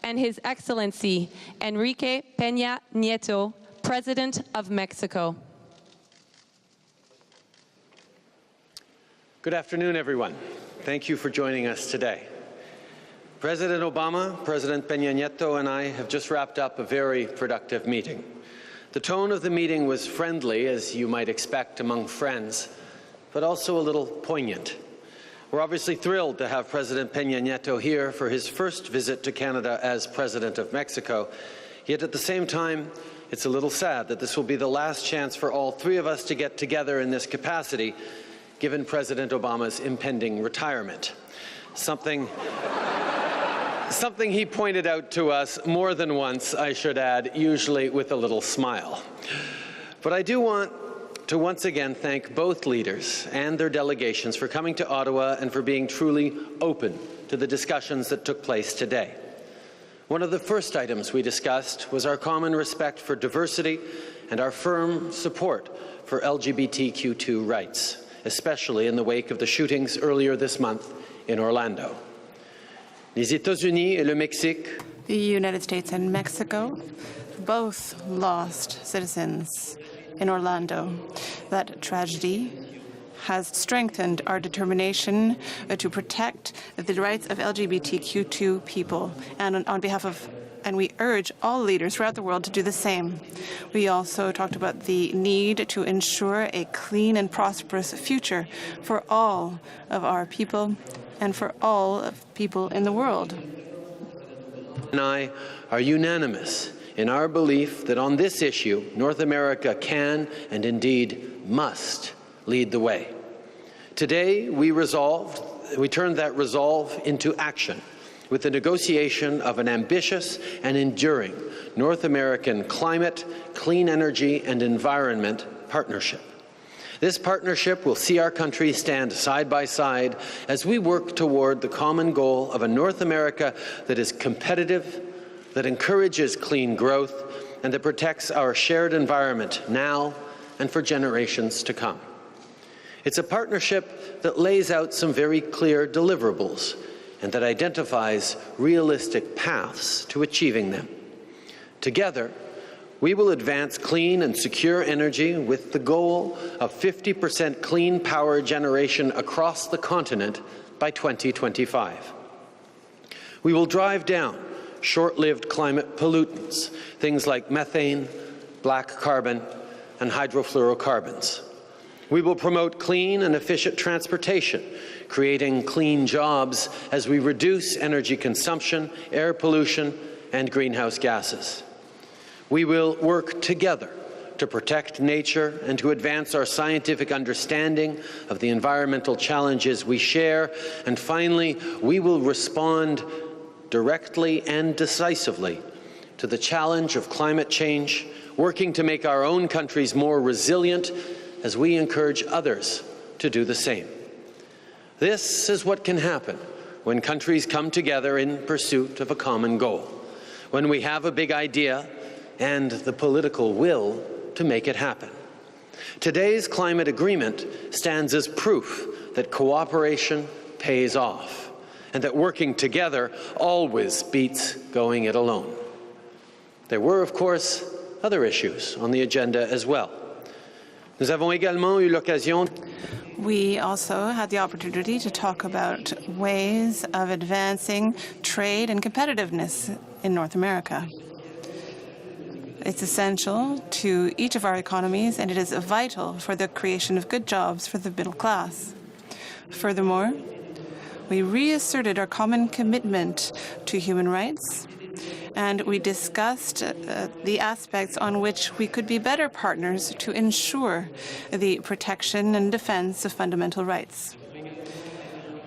and His Excellency Enrique Peña Nieto, President of Mexico. Good afternoon, everyone. Thank you for joining us today. President Obama, President Peña Nieto, and I have just wrapped up a very productive meeting. The tone of the meeting was friendly, as you might expect among friends, but also a little poignant. We're obviously thrilled to have President Peña Nieto here for his first visit to Canada as President of Mexico. Yet at the same time, it's a little sad that this will be the last chance for all three of us to get together in this capacity, given President Obama's impending retirement. Something he pointed out to us more than once, I should add, usually with a little smile. But I do want to once again thank both leaders and their delegations for coming to Ottawa and for being truly open to the discussions that took place today. One of the first items we discussed was our common respect for diversity and our firm support for LGBTQ2 rights, especially in the wake of the shootings earlier this month in Orlando. Les États-Unis et le Mexique. The United States and Mexico both lost citizens in Orlando. That tragedy has strengthened our determination to protect the rights of LGBTQ2 people, and and we urge all leaders throughout the world to do the same. We also talked about the need to ensure a clean and prosperous future for all of our people and for all of people in the world. And I are unanimous in our belief that on this issue, North America can and indeed must lead the way. Today, we turned that resolve into action with the negotiation of an ambitious and enduring North American climate, clean energy, and environment partnership. This partnership will see our countries stand side by side as we work toward the common goal of a North America that is competitive, that encourages clean growth, and that protects our shared environment now and for generations to come. It's a partnership that lays out some very clear deliverables and that identifies realistic paths to achieving them. Together, we will advance clean and secure energy with the goal of 50% clean power generation across the continent by 2025. We will drive down short-lived climate pollutants, things like methane, black carbon, and hydrofluorocarbons. We will promote clean and efficient transportation, creating clean jobs as we reduce energy consumption, air pollution, and greenhouse gases. We will work together to protect nature and to advance our scientific understanding of the environmental challenges we share. And finally, we will respond directly and decisively to the challenge of climate change, working to make our own countries more resilient as we encourage others to do the same. This is what can happen when countries come together in pursuit of a common goal, when we have a big idea and the political will to make it happen. Today's climate agreement stands as proof that cooperation pays off, and that working together always beats going it alone. There were, of course, other issues on the agenda as well. Nous avons également eu l'occasion. We also had the opportunity to talk about ways of advancing trade and competitiveness in North America. It's essential to each of our economies, and it is vital for the creation of good jobs for the middle class. Furthermore, we reasserted our common commitment to human rights, and we discussed the aspects on which we could be better partners to ensure the protection and defense of fundamental rights.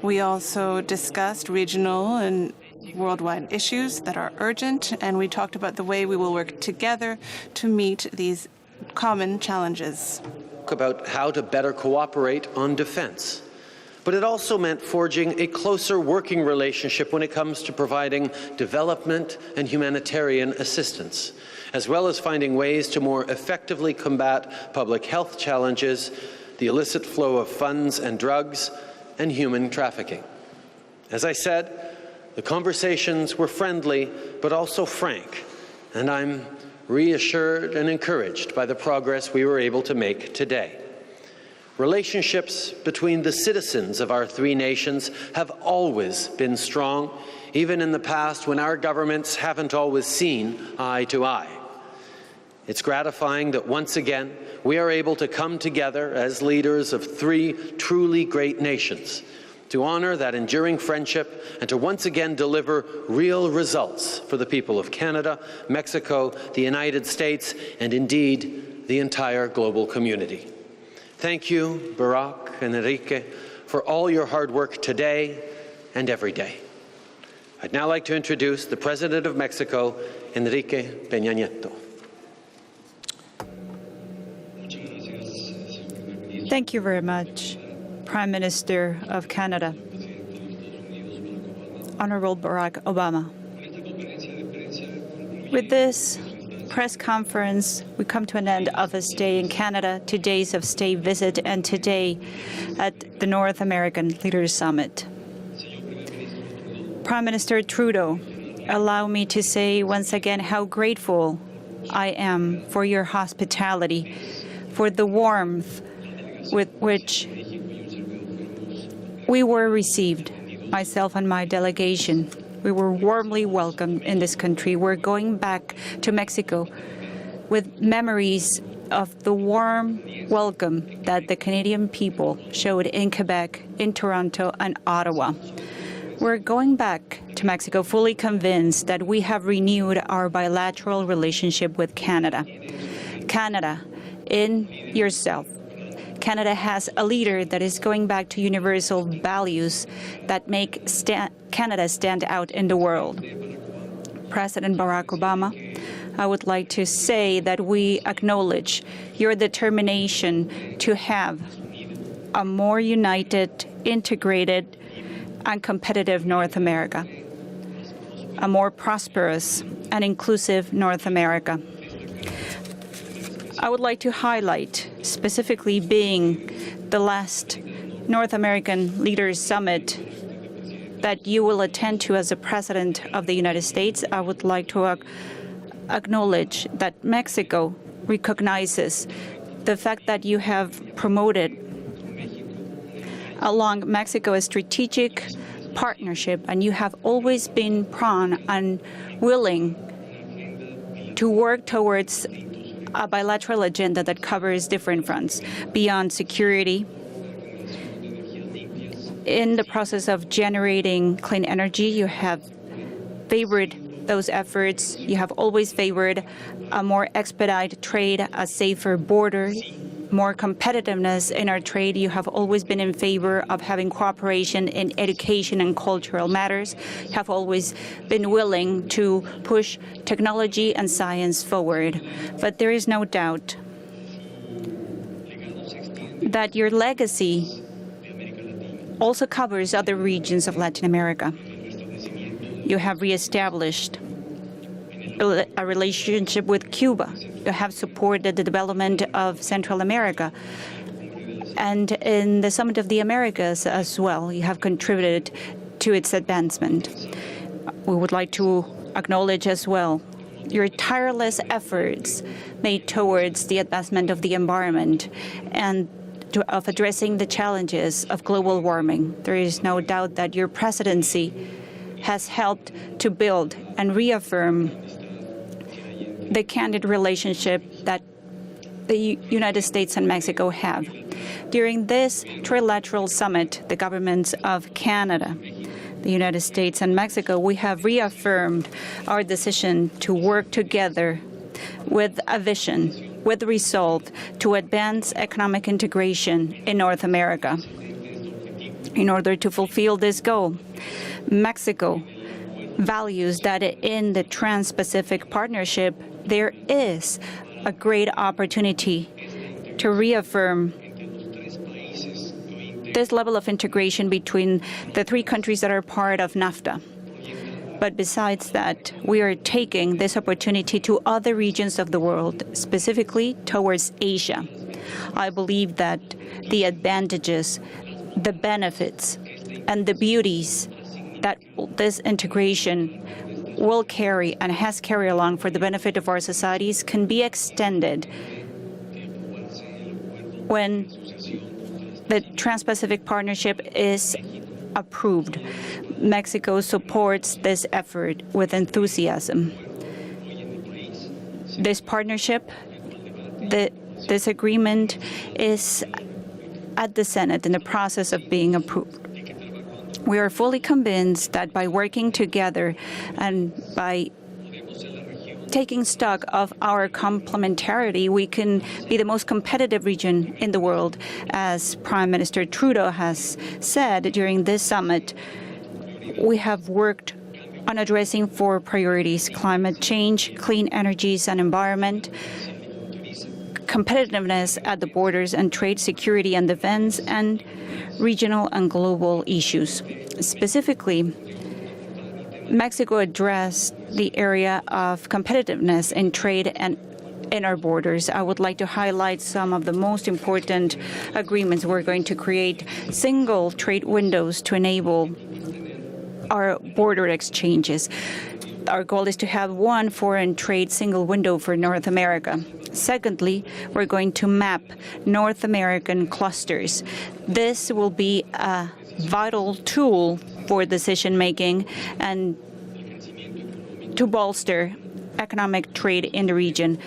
We also discussed regional and worldwide issues that are urgent, and we talked about the way we will work together to meet these common challenges. About how to better cooperate on defense. But it also meant forging a closer working relationship when it comes to providing development and humanitarian assistance, as well as finding ways to more effectively combat public health challenges, the illicit flow of funds and drugs, and human trafficking. As I said, The conversations were friendly, but also frank, and I'm reassured and encouraged by the progress we were able to make today. Relationships between the citizens of our three nations have always been strong, even in the past when our governments haven't always seen eye to eye. It's gratifying that once again we are able to come together as leaders of three truly great nations to honor that enduring friendship and to once again deliver real results for the people of Canada, Mexico, the United States, and indeed the entire global community. Thank you, Barack and Enrique, for all your hard work today and every day. I'd now like to introduce the President of Mexico, Enrique Peña Nieto. Thank you very much, Prime Minister of Canada, Honorable Barack Obama. With this press conference, we come to an end of a stay in Canada, 2 days of state visit, and today at the North American Leaders Summit. Prime Minister Trudeau, allow me to say once again how grateful I am for your hospitality, for the warmth with which we were received, myself and my delegation. We were warmly welcomed in this country. We're going back to Mexico with memories of the warm welcome that the Canadian people showed in Quebec, in Toronto, and Ottawa. We're going back to Mexico fully convinced that we have renewed our bilateral relationship with Canada. Canada, in yourself. Canada has a leader that is going back to universal values that make Canada stand out in the world. President Barack Obama, I would like to say that we acknowledge your determination to have a more united, integrated, and competitive North America, a more prosperous and inclusive North America. I would like to highlight, specifically being the last North American Leaders Summit that you will attend to as the President of the United States, I would like to acknowledge that Mexico recognizes the fact that you have promoted along Mexico a strategic partnership, and you have always been prone and willing to work towards a bilateral agenda that covers different fronts beyond security. In the process of generating clean energy, you have favored those efforts. You have always favored a more expedited trade, a safer border, more competitiveness in our trade. You have always been in favor of having cooperation in education and cultural matters. You have always been willing to push technology and science forward. But there is no doubt that your legacy also covers other regions of Latin America. You have reestablished a relationship with Cuba. You have supported the development of Central America. And in the Summit of the Americas as well, you have contributed to its advancement. We would like to acknowledge as well your tireless efforts made towards the advancement of the environment and of addressing the challenges of global warming. There is no doubt that your presidency has helped to build and reaffirm the candid relationship that the United States and Mexico have. During this trilateral summit, the governments of Canada, the United States, and Mexico, we have reaffirmed our decision to work together with a vision, with resolve to advance economic integration in North America. In order to fulfill this goal, Mexico values that in the Trans-Pacific Partnership, there is a great opportunity to reaffirm this level of integration between the three countries that are part of NAFTA. But besides that, we are taking this opportunity to other regions of the world, specifically towards Asia. I believe that the advantages, the benefits, and the beauties that this integration will carry and has carried along for the benefit of our societies can be extended when the Trans-Pacific Partnership is approved. Mexico supports this effort with enthusiasm. This partnership, this agreement is at the Senate in the process of being approved. We are fully convinced that by working together and by taking stock of our complementarity, we can be the most competitive region in the world. As Prime Minister Trudeau has said during this summit, we have worked on addressing 4 priorities: climate change, clean energies and environment, competitiveness at the borders and trade, security and defense, and regional and global issues. Specifically, Mexico addressed the area of competitiveness in trade and in our borders. I would like to highlight some of the most important agreements. We're going to create single trade windows to enable our border exchanges. Our goal is to have one foreign trade single window for North America. Secondly, we're going to map North American clusters. This will be a vital tool for decision-making and to bolster economic trade in the region.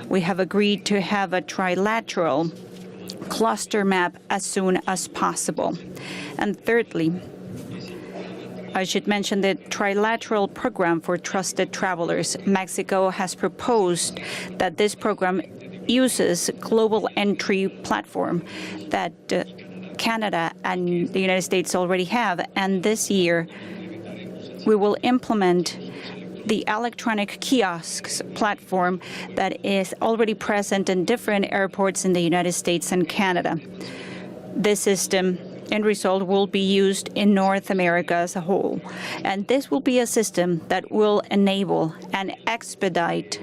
We have agreed to have a trilateral cluster map as soon as possible. And thirdly, I should mention the trilateral program for trusted travelers. Mexico has proposed that this program uses global entry platform that Canada and the United States already have. And this year, we will implement the electronic kiosks platform that is already present in different airports in the United States and Canada. This system, end result, will be used in North America as a whole. And this will be a system that will enable and expedite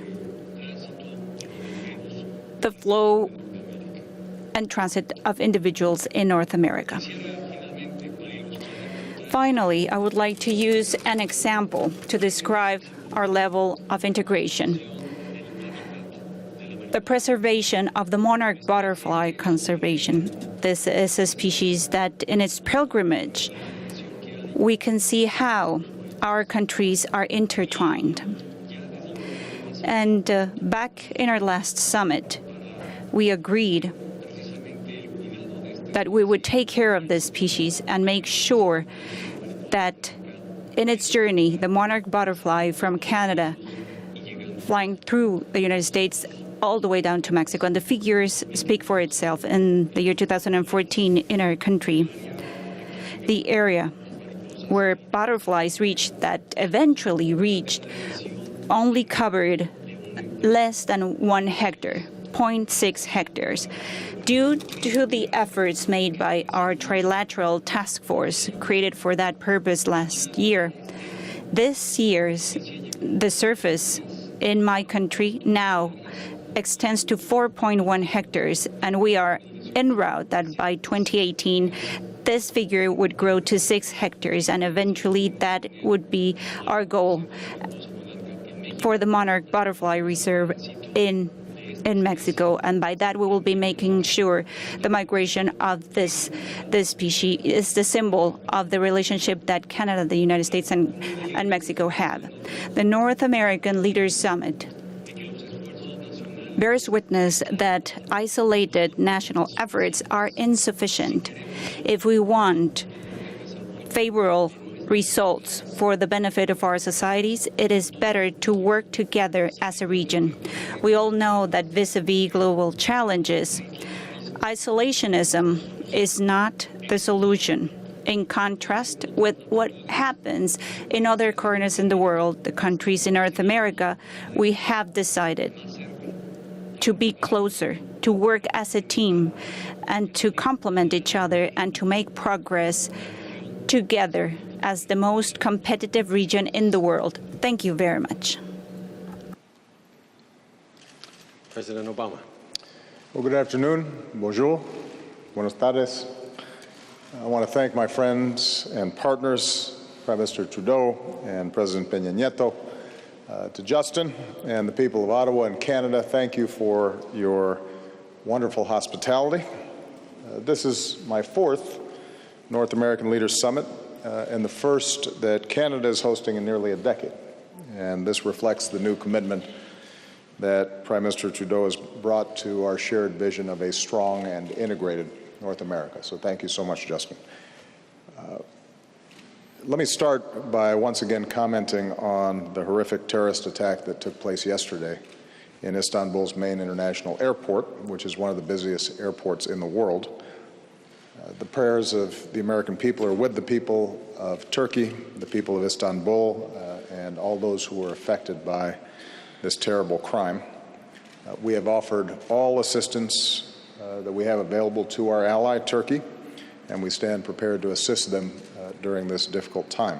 the flow and transit of individuals in North America. Finally, I would like to use an example to describe our level of integration. The preservation of the monarch butterfly conservation. This is a species that in its pilgrimage, we can see how our countries are intertwined. And back in our last summit, we agreed that we would take care of this species and make sure that in its journey, the monarch butterfly from Canada flying through the United States all the way down to Mexico, and the figures speak for itself. In the year 2014 in our country, the area where butterflies reached, that eventually reached, only covered less than 1 hectare, 0.6 hectares. Due to the efforts made by our trilateral task force created for that purpose last year, this year's the surface in my country now extends to 4.1 hectares, and we are en route that by 2018 this figure would grow to 6 hectares, and eventually that would be our goal for the monarch butterfly reserve in Mexico. And by that we will be making sure the migration of this species is the symbol of the relationship that Canada, the United States, and Mexico have. The North American Leaders Summit bears witness that isolated national efforts are insufficient. If we want favorable results for the benefit of our societies, it is better to work together as a region. We all know that vis-a-vis global challenges, isolationism is not the solution. In contrast with what happens in other corners in the world, the countries in North America, we have decided to be closer, to work as a team, and to complement each other and to make progress together as the most competitive region in the world. Thank you very much. President Obama. Well, good afternoon. Bonjour. Buenos tardes. I want to thank my friends and partners Prime Minister Trudeau and President Peña Nieto, to Justin and the people of Ottawa and Canada, thank you for your wonderful hospitality. This is my fourth North American Leaders Summit and the first that Canada is hosting in nearly a decade. And this reflects the new commitment that Prime Minister Trudeau has brought to our shared vision of a strong and integrated North America. So thank you so much, Justin. Let me start by once again commenting on the horrific terrorist attack that took place yesterday in Istanbul's main international airport, which is one of the busiest airports in the world. The prayers of the American people are with the people of Turkey, the people of Istanbul, and all those who were affected by this terrible crime. We have offered all assistance that we have available to our ally, Turkey, and we stand prepared to assist them during this difficult time.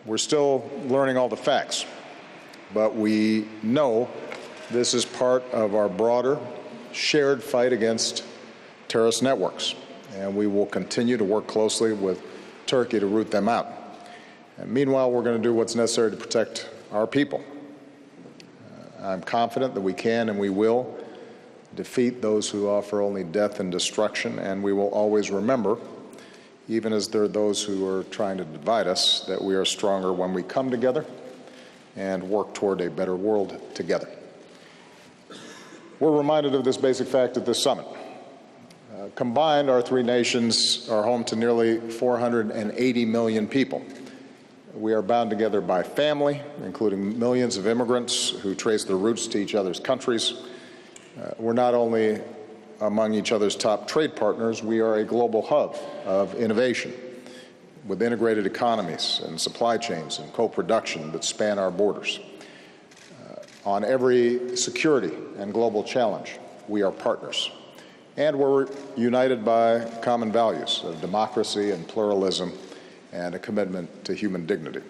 We're still learning all the facts, but we know this is part of our broader shared fight against terrorist networks, and we will continue to work closely with Turkey to root them out. And meanwhile, we're going to do what's necessary to protect our people. I'm confident that we can and we will defeat those who offer only death and destruction, and we will always remember, even as there are those who are trying to divide us, that we are stronger when we come together and work toward a better world together. We're reminded of this basic fact at this summit. Combined, our three nations are home to nearly 480 million people. We are bound together by family, including millions of immigrants who trace their roots to each other's countries. We're not only among each other's top trade partners, we are a global hub of innovation with integrated economies and supply chains and co-production that span our borders. On every security and global challenge, we are partners. And we're united by common values of democracy and pluralism and a commitment to human dignity.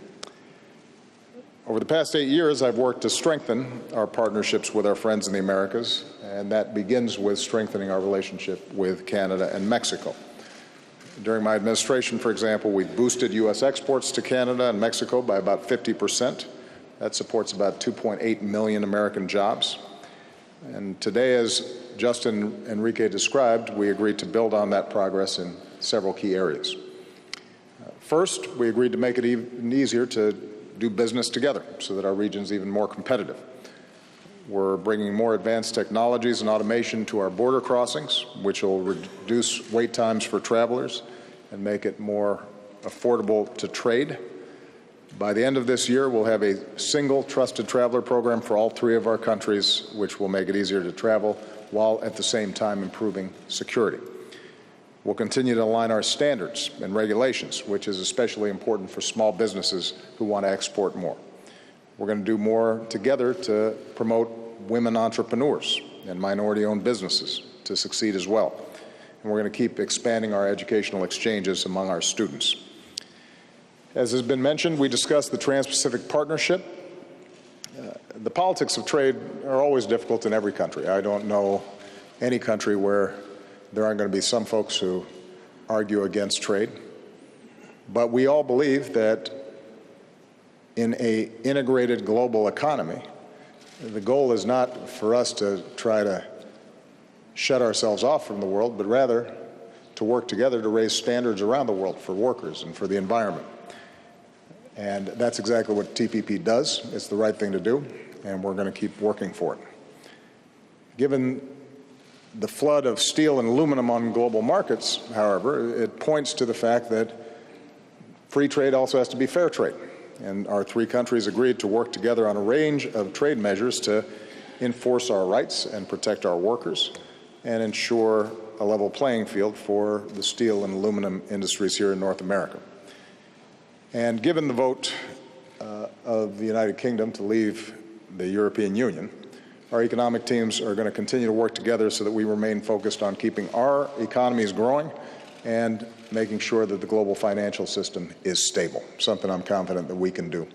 Over the past 8 years, I've worked to strengthen our partnerships with our friends in the Americas, and that begins with strengthening our relationship with Canada and Mexico. During my administration, for example, we boosted U.S. exports to Canada and Mexico by about 50%. That supports about 2.8 million American jobs. And today, as Justin and Enrique described, we agreed to build on that progress in several key areas. First, we agreed to make it even easier to do business together so that our region is even more competitive. We're bringing more advanced technologies and automation to our border crossings, which will reduce wait times for travelers and make it more affordable to trade. By the end of this year, we'll have a single trusted traveler program for all three of our countries, which will make it easier to travel while at the same time improving security. We'll continue to align our standards and regulations, which is especially important for small businesses who want to export more. We're going to do more together to promote women entrepreneurs and minority-owned businesses to succeed as well. And we're going to keep expanding our educational exchanges among our students. As has been mentioned, we discussed the Trans-Pacific Partnership. The politics of trade are always difficult in every country. I don't know any country where there aren't going to be some folks who argue against trade. But we all believe that in an integrated global economy, the goal is not for us to try to shut ourselves off from the world, but rather to work together to raise standards around the world for workers and for the environment. And that's exactly what TPP does. It's the right thing to do, and we're going to keep working for it. Given the flood of steel and aluminum on global markets, however, it points to the fact that free trade also has to be fair trade. And our three countries agreed to work together on a range of trade measures to enforce our rights and protect our workers and ensure a level playing field for the steel and aluminum industries here in North America. And given the vote of the United Kingdom to leave the European Union, our economic teams are going to continue to work together so that we remain focused on keeping our economies growing and making sure that the global financial system is stable, something I'm confident that we can do.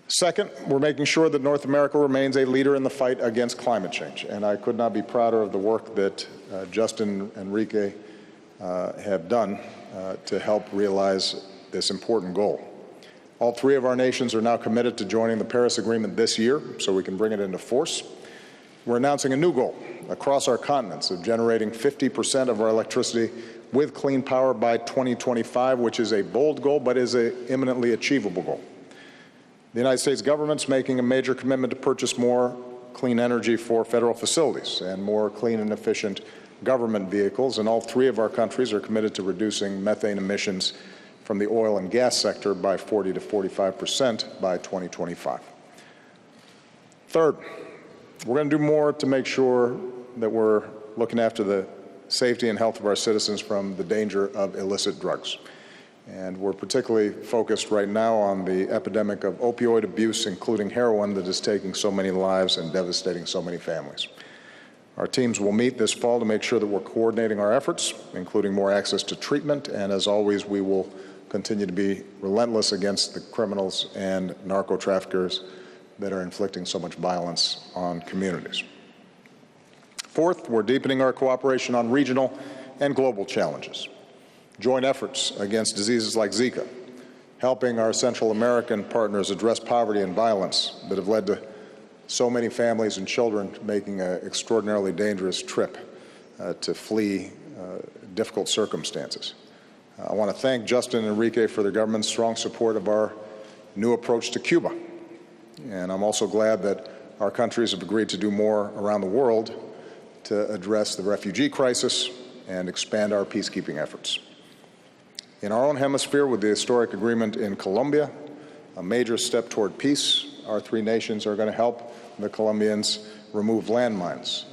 Second, we're making sure that North America remains a leader in the fight against climate change, and I could not be prouder of the work that Justin and Enrique have done to help realize this important goal. All three of our nations are now committed to joining the Paris Agreement this year so we can bring it into force. We're announcing a new goal across our continents of generating 50% of our electricity with clean power by 2025, which is a bold goal, but is an imminently achievable goal. The United States government's making a major commitment to purchase more clean energy for federal facilities and more clean and efficient government vehicles, and all three of our countries are committed to reducing methane emissions from the oil and gas sector by 40 to 45% by 2025. Third, we're going to do more to make sure that we're looking after the safety and health of our citizens from the danger of illicit drugs. And we're particularly focused right now on the epidemic of opioid abuse, including heroin, that is taking so many lives and devastating so many families. Our teams will meet this fall to make sure that we're coordinating our efforts, including more access to treatment, and as always, we will continue to be relentless against the criminals and narco-traffickers that are inflicting so much violence on communities. Fourth, we're deepening our cooperation on regional and global challenges. Joint efforts against diseases like Zika, helping our Central American partners address poverty and violence that have led to so many families and children making an extraordinarily dangerous trip to flee difficult circumstances. I want to thank Justin and Enrique for their government's strong support of our new approach to Cuba. And I'm also glad that our countries have agreed to do more around the world to address the refugee crisis and expand our peacekeeping efforts. In our own hemisphere, with the historic agreement in Colombia, a major step toward peace, our three nations are going to help the Colombians remove landmines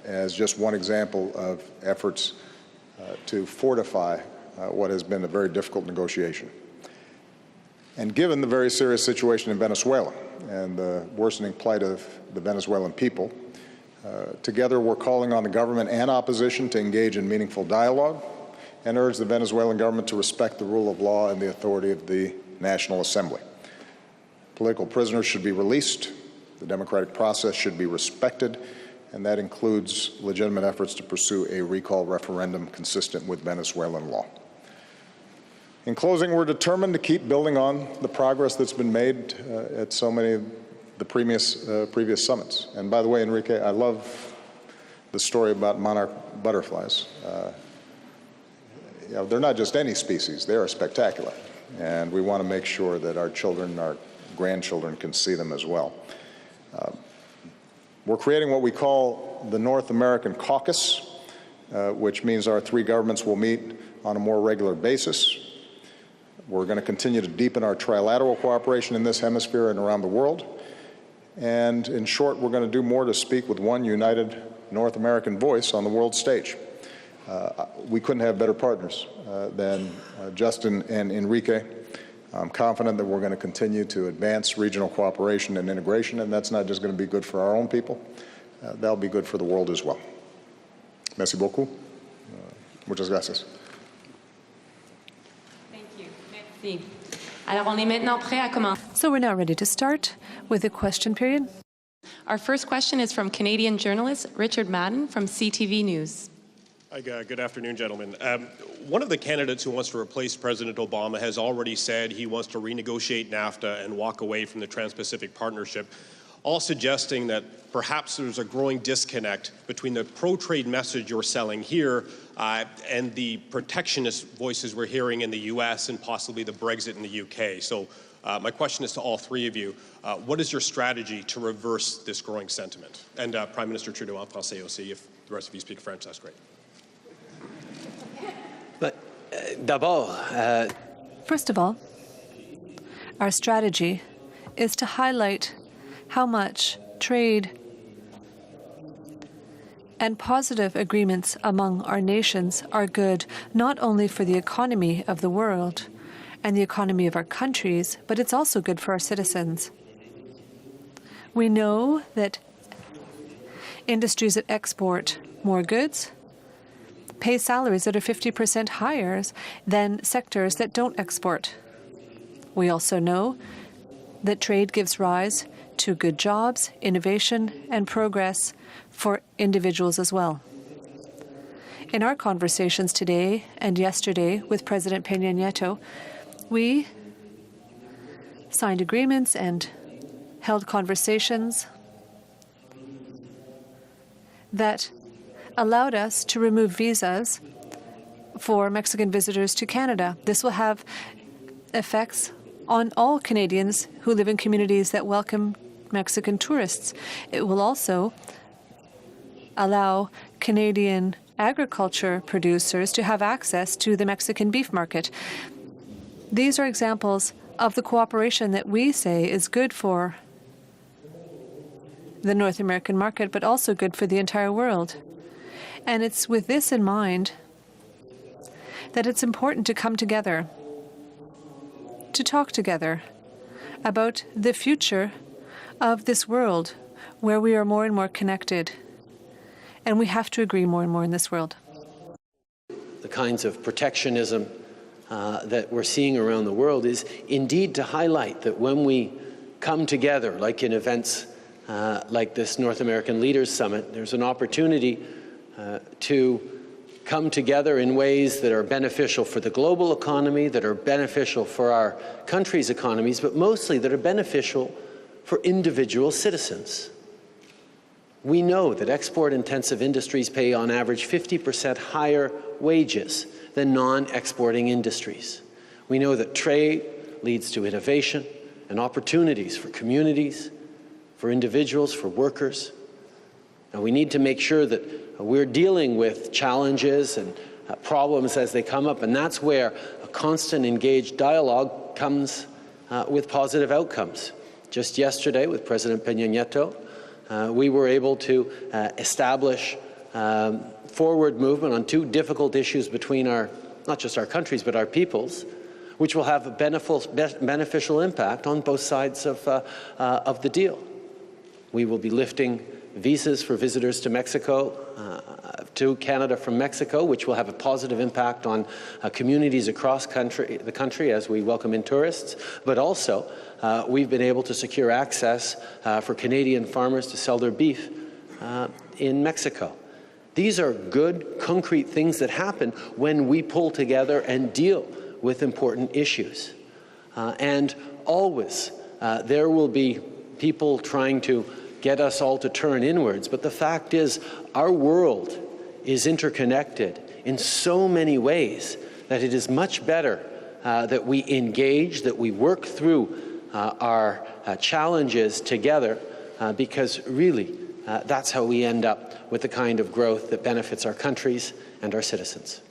as just one example of efforts to fortify what has been a very difficult negotiation. And given the very serious situation in Venezuela and the worsening plight of the Venezuelan people, together we're calling on the government and opposition to engage in meaningful dialogue and urge the Venezuelan government to respect the rule of law and the authority of the National Assembly. Political prisoners should be released, the democratic process should be respected, and that includes legitimate efforts to pursue a recall referendum consistent with Venezuelan law. In closing, we're determined to keep building on the progress that's been made at so many of the previous summits. And by the way, Enrique, I love the story about monarch butterflies. You know, they're not just any species, they are spectacular. And we want to make sure that our children, our grandchildren can see them as well. We're creating what we call the North American Caucus, which means our three governments will meet on a more regular basis. We're going to continue to deepen our trilateral cooperation in this hemisphere and around the world. And in short, we're going to do more to speak with one united North American voice on the world stage. We couldn't have better partners than Justin and Enrique. I'm confident that we're going to continue to advance regional cooperation and integration, and that's not just going to be good for our own people. That'll be good for the world as well. Merci beaucoup. Muchas gracias. Thank you. Merci. Alors, on est maintenant prêt à commencer. So we're now ready to start with the question period. Our first question is from Canadian journalist Richard Madden from CTV News. Good afternoon, gentlemen. One of the candidates who wants to replace President Obama has already said he wants to renegotiate NAFTA and walk away from the Trans-Pacific Partnership, all suggesting that perhaps there's a growing disconnect between the pro-trade message you're selling here and the protectionist voices we're hearing in the U.S. and possibly the Brexit in the U.K. So my question is to all three of you. What is your strategy to reverse this growing sentiment? And Prime Minister Trudeau en français aussi, if the rest of you speak French, that's great. First of all, our strategy is to highlight how much trade and positive agreements among our nations are good not only for the economy of the world and the economy of our countries, but it's also good for our citizens. We know that industries that export more goods pay salaries that are 50% higher than sectors that don't export. We also know that trade gives rise to good jobs, innovation, and progress for individuals as well. In our conversations today and yesterday with President Peña Nieto, We signed agreements and held conversations that allowed us to remove visas for Mexican visitors to Canada. This will have effects on all Canadians who live in communities that welcome Mexican tourists. It will also allow Canadian agriculture producers to have access to the Mexican beef market. These are examples of the cooperation that we say is good for the North American market, but also good for the entire world. And it's with this in mind that it's important to come together, to talk together about the future of this world where we are more and more connected. And we have to agree more and more in this world. The kinds of protectionism that we're seeing around the world is indeed to highlight that when we come together, like in events like this North American Leaders Summit, there's an opportunity to come together in ways that are beneficial for the global economy, that are beneficial for our country's economies, but mostly that are beneficial for individual citizens. We know that export-intensive industries pay on average 50% higher wages than non-exporting industries. We know that trade leads to innovation and opportunities for communities, for individuals, for workers. And we need to make sure that we're dealing with challenges and problems as they come up, and that's where a constant engaged dialogue comes with positive outcomes. Just yesterday with President Peña Nieto, we were able to establish forward movement on two difficult issues between not just our countries, but our peoples, which will have a beneficial impact on both sides of the deal. We will be lifting visas for visitors to Mexico, to Canada from Mexico, which will have a positive impact on communities across the country as we welcome in tourists. But also, we've been able to secure access for Canadian farmers to sell their beef in Mexico. These are good, concrete things that happen when we pull together and deal with important issues. And always, there will be people trying to get us all to turn inwards, but the fact is our world is interconnected in so many ways that it is much better that we engage, that we work through our challenges together, because really that's how we end up with the kind of growth that benefits our countries and our citizens.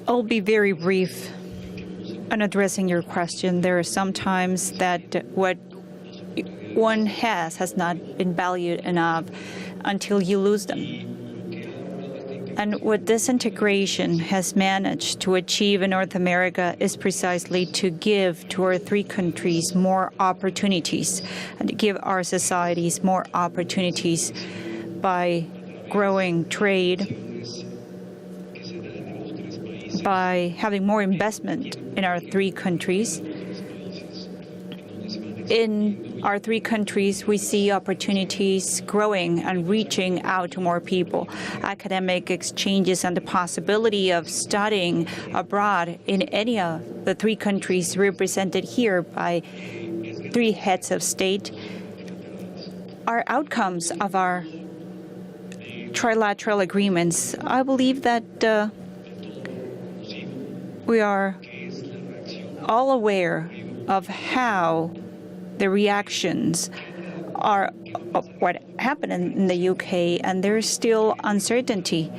I'll be very brief on addressing your question. There are some times that what one has not been valued enough until you lose them. And what this integration has managed to achieve in North America is precisely to give to our three countries more opportunities and to give our societies more opportunities by growing trade, by having more investment in our three countries. In our three countries, we see opportunities growing and reaching out to more people. Academic exchanges and the possibility of studying abroad in any of the three countries represented here by three heads of state are outcomes of our trilateral agreements. I believe that we are all aware of how the reactions are of what happened in the UK, and there's still uncertainty.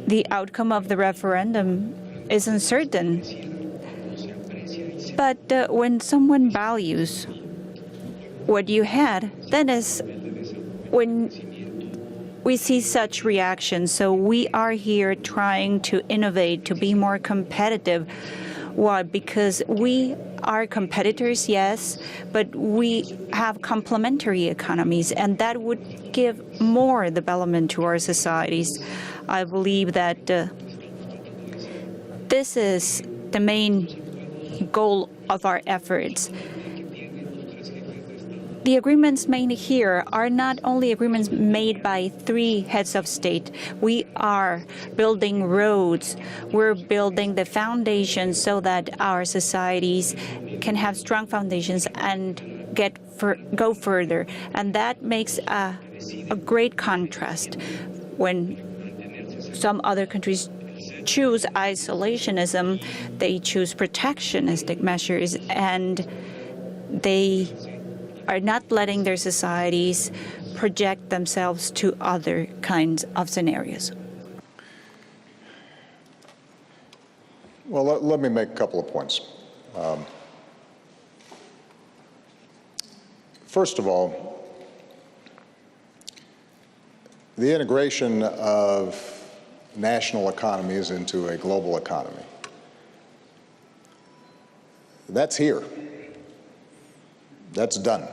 The outcome of the referendum is uncertain. But when someone values what you had, then is when we see such reactions. So we are here trying to innovate, to be more competitive. Why? Because we are competitors, yes, but we have complementary economies, and that would give more development to our societies. I believe that this is the main goal of our efforts. the agreements made here are not only agreements made by 3 heads of state. We are building roads. We're building the foundations so that our societies can have strong foundations and go further. And that makes a great contrast when some other countries choose isolationism, they choose protectionistic measures, and they are not letting their societies project themselves to other kinds of scenarios. Well, let me make a couple of points. First of all, the integration of national economies into a global economy, that's here. That's done.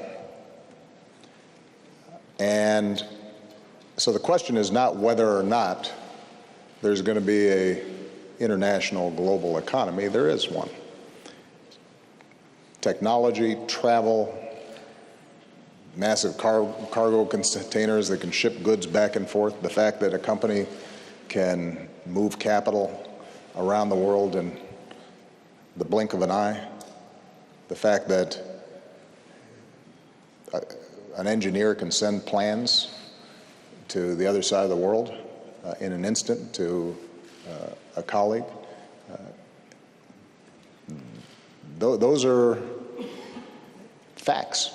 And so the question is not whether or not there's going to be an international global economy. There is one. Technology, travel, massive cargo containers that can ship goods back and forth, the fact that a company can move capital around the world in the blink of an eye, the fact that an engineer can send plans to the other side of the world in an instant to a colleague. Those are facts.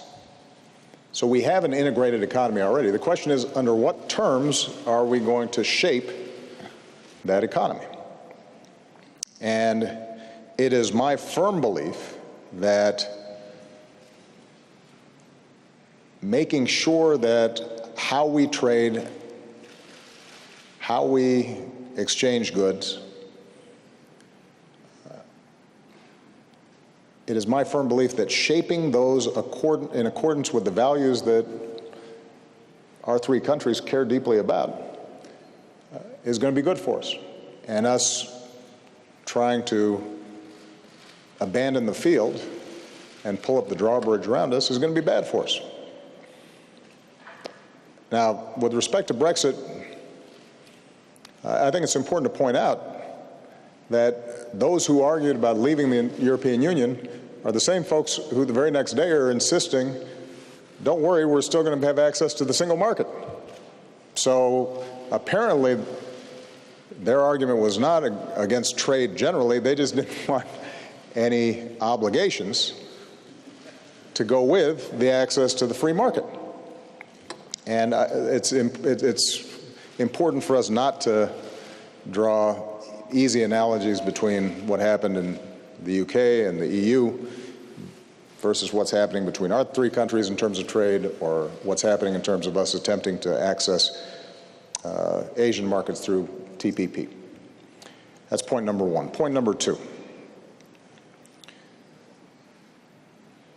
So we have an integrated economy already. The question is, under what terms are we going to shape that economy? And it is my firm belief that making sure that how we trade, how we exchange goods, it is my firm belief that shaping those in accordance with the values that our 3 countries care deeply about is going to be good for us. And us trying to abandon the field and pull up the drawbridge around us is going to be bad for us. Now, with respect to Brexit, I think it's important to point out that those who argued about leaving the European Union are the same folks who the very next day are insisting, don't worry, we're still going to have access to the single market. So apparently their argument was not against trade generally, they just didn't want any obligations to go with the access to the free market. And it's important for us not to draw easy analogies between what happened in the UK and the EU versus what's happening between our 3 countries in terms of trade, or what's happening in terms of us attempting to access Asian markets through TPP. That's point number 1. Point number 2.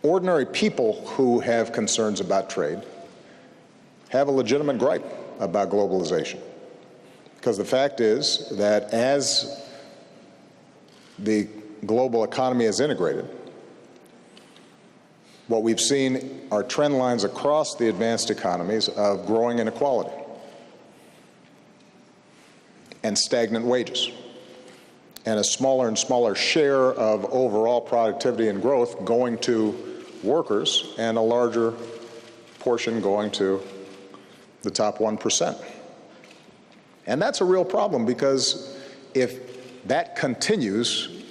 Ordinary people who have concerns about trade have a legitimate gripe about globalization. Because the fact is that as the global economy is integrated, what we've seen are trend lines across the advanced economies of growing inequality and stagnant wages, and a smaller and smaller share of overall productivity and growth going to workers, and a larger portion going to the top 1%. And that's a real problem, because if that continues,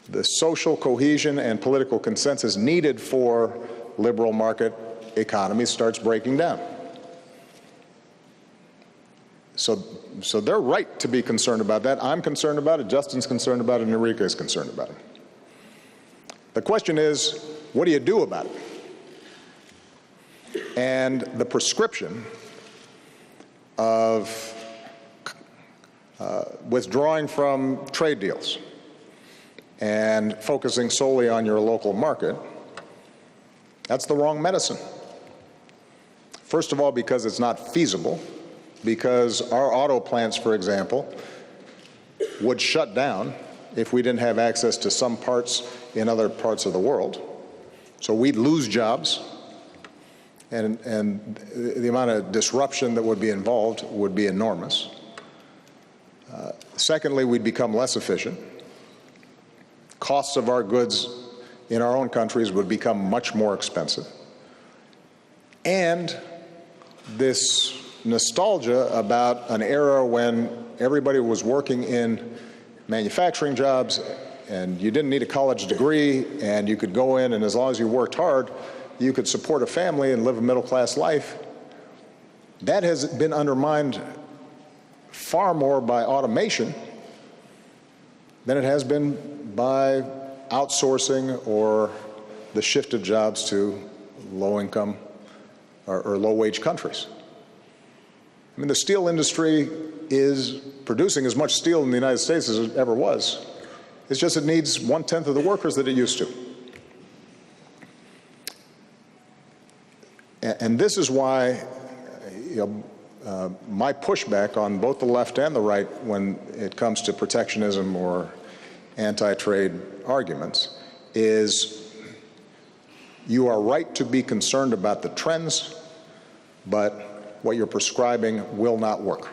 the social cohesion and political consensus needed for liberal market economies starts breaking down. So they're right to be concerned about that. I'm concerned about it, Justin's concerned about it, and Enrique is concerned about it. The question is, what do you do about it? And the prescription of withdrawing from trade deals and focusing solely on your local market, that's the wrong medicine. First of all, because it's not feasible, because our auto plants, for example, would shut down if we didn't have access to some parts in other parts of the world. So we'd lose jobs. and the amount of disruption that would be involved would be enormous. Secondly, we'd become less efficient. Costs of our goods in our own countries would become much more expensive. And this nostalgia about an era when everybody was working in manufacturing jobs and you didn't need a college degree and you could go in and as long as you worked hard, you could support a family and live a middle-class life. That has been undermined far more by automation than it has been by outsourcing or the shift of jobs to low-income or low-wage countries. I mean, the steel industry is producing as much steel in the United States as it ever was. It's just it needs 1/10 of the workers that it used to. And this is why my pushback on both the left and the right when it comes to protectionism or anti-trade arguments is you are right to be concerned about the trends, but what you're prescribing will not work.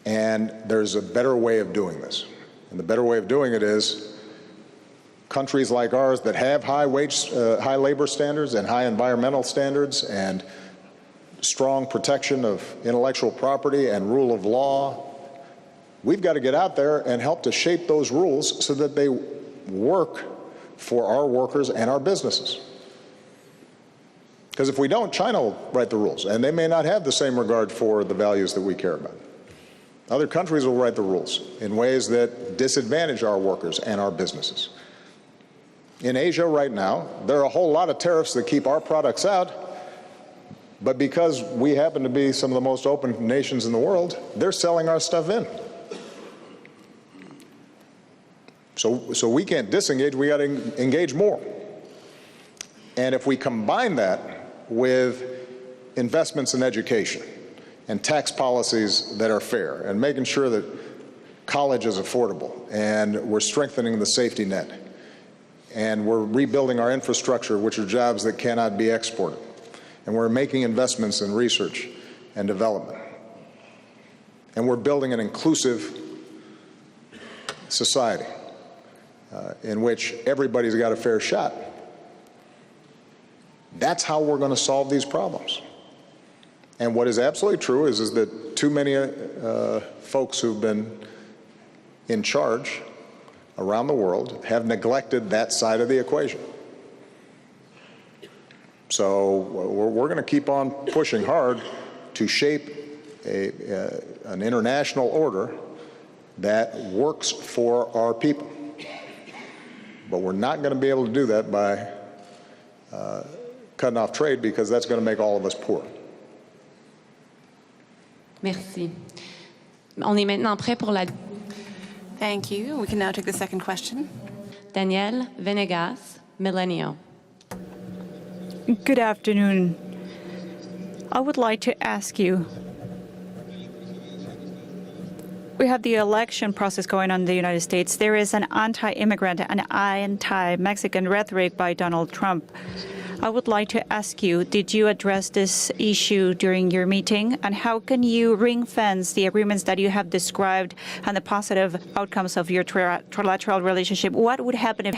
And there's a better way of doing this. And the better way of doing it is countries like ours that have high labor standards and high environmental standards and strong protection of intellectual property and rule of law, we've got to get out there and help to shape those rules so that they work for our workers and our businesses. Because if we don't, China will write the rules, and they may not have the same regard for the values that we care about. Other countries will write the rules in ways that disadvantage our workers and our businesses. In Asia right now, there are a whole lot of tariffs that keep our products out, but because we happen to be some of the most open nations in the world, they're selling our stuff in. So we can't disengage, we got to engage more. And if we combine that with investments in education and tax policies that are fair and making sure that college is affordable and we're strengthening the safety net and we're rebuilding our infrastructure, which are jobs that cannot be exported, and we're making investments in research and development, and we're building an inclusive society in which everybody's got a fair shot. That's how we're going to solve these problems. And what is absolutely true is that too many folks who've been in charge around the world have neglected that side of the equation. So we're going to keep on pushing hard to shape an international order that works for our people. But we're not going to be able to do that by cutting off trade, because that's going to make all of us poor. Merci. On est maintenant prêt pour la... Thank you. We can now take the second question. Danielle Venegas, Milenio. Good afternoon. I would like to ask you, we have the election process going on in the United States. There is an anti-immigrant and anti-Mexican rhetoric by Donald Trump. I would like to ask you, did you address this issue during your meeting? And how can you ring-fence the agreements that you have described and the positive outcomes of your trilateral relationship? What would happen if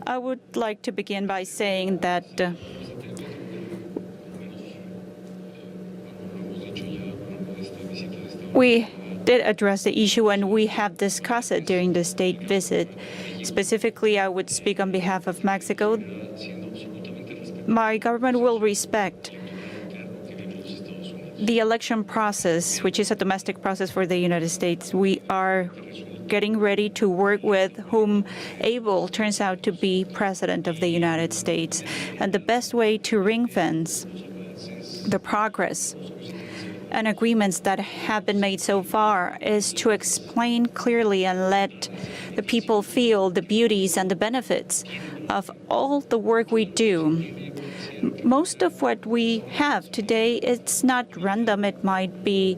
I would like to begin by saying that we did address the issue, and we have discussed it during the state visit. Specifically, I would speak on behalf of Mexico. My government will respect the election process, which is a domestic process for the United States. We are getting ready to work with whom able turns out to be President of the United States. And the best way to ring-fence the progress and agreements that have been made so far is to explain clearly and let the people feel the beauties and the benefits of all the work we do. Most of what we have today, it's not random. It might be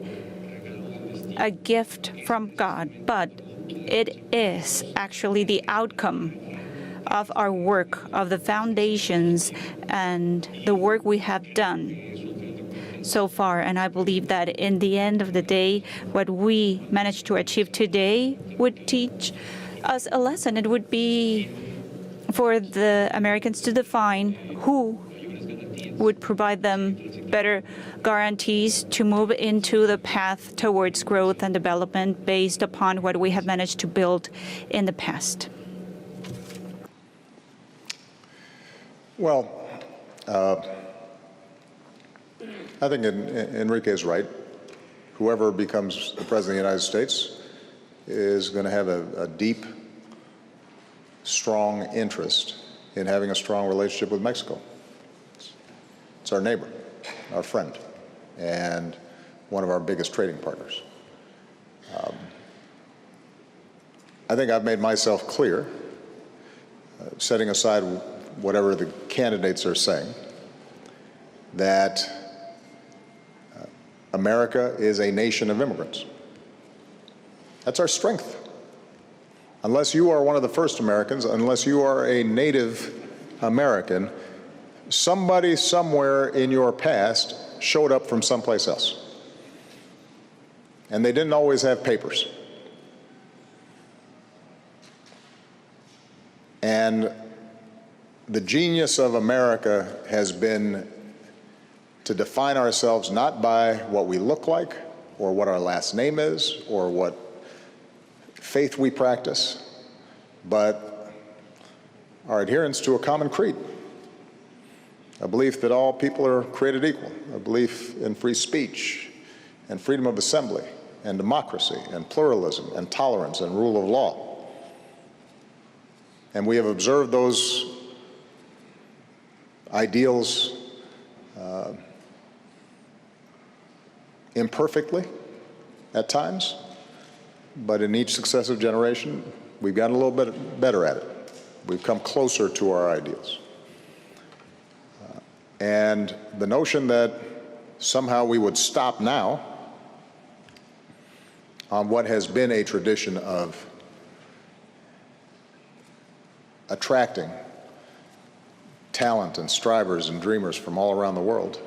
a gift from God, but It is actually the outcome of our work, of the foundations and the work we have done so far. And I believe that in the end of the day, what we managed to achieve today would teach us a lesson. It would be for the Americans to define who would provide them better guarantees to move into the path towards growth and development based upon what we have managed to build in the past. Well, I think Enrique is right. Whoever becomes the President of the United States is going to have a deep, strong interest in having a strong relationship with Mexico. It's our neighbor, our friend, and one of our biggest trading partners. I think I've made myself clear, setting aside whatever the candidates are saying, that America is a nation of immigrants. That's our strength. Unless you are one of the first Americans, unless you are a native American, somebody somewhere in your past showed up from someplace else. And they didn't always have papers. And the genius of America has been to define ourselves not by what we look like, or what our last name is, or what faith we practice, but our adherence to a common creed. A belief that all people are created equal, a belief in free speech and freedom of assembly and democracy and pluralism and tolerance and rule of law. And we have observed those ideals imperfectly at times, but in each successive generation, we've gotten a little bit better at it. We've come closer to our ideals. And the notion that somehow we would stop now on what has been a tradition of attracting talent and strivers and dreamers from all around the world,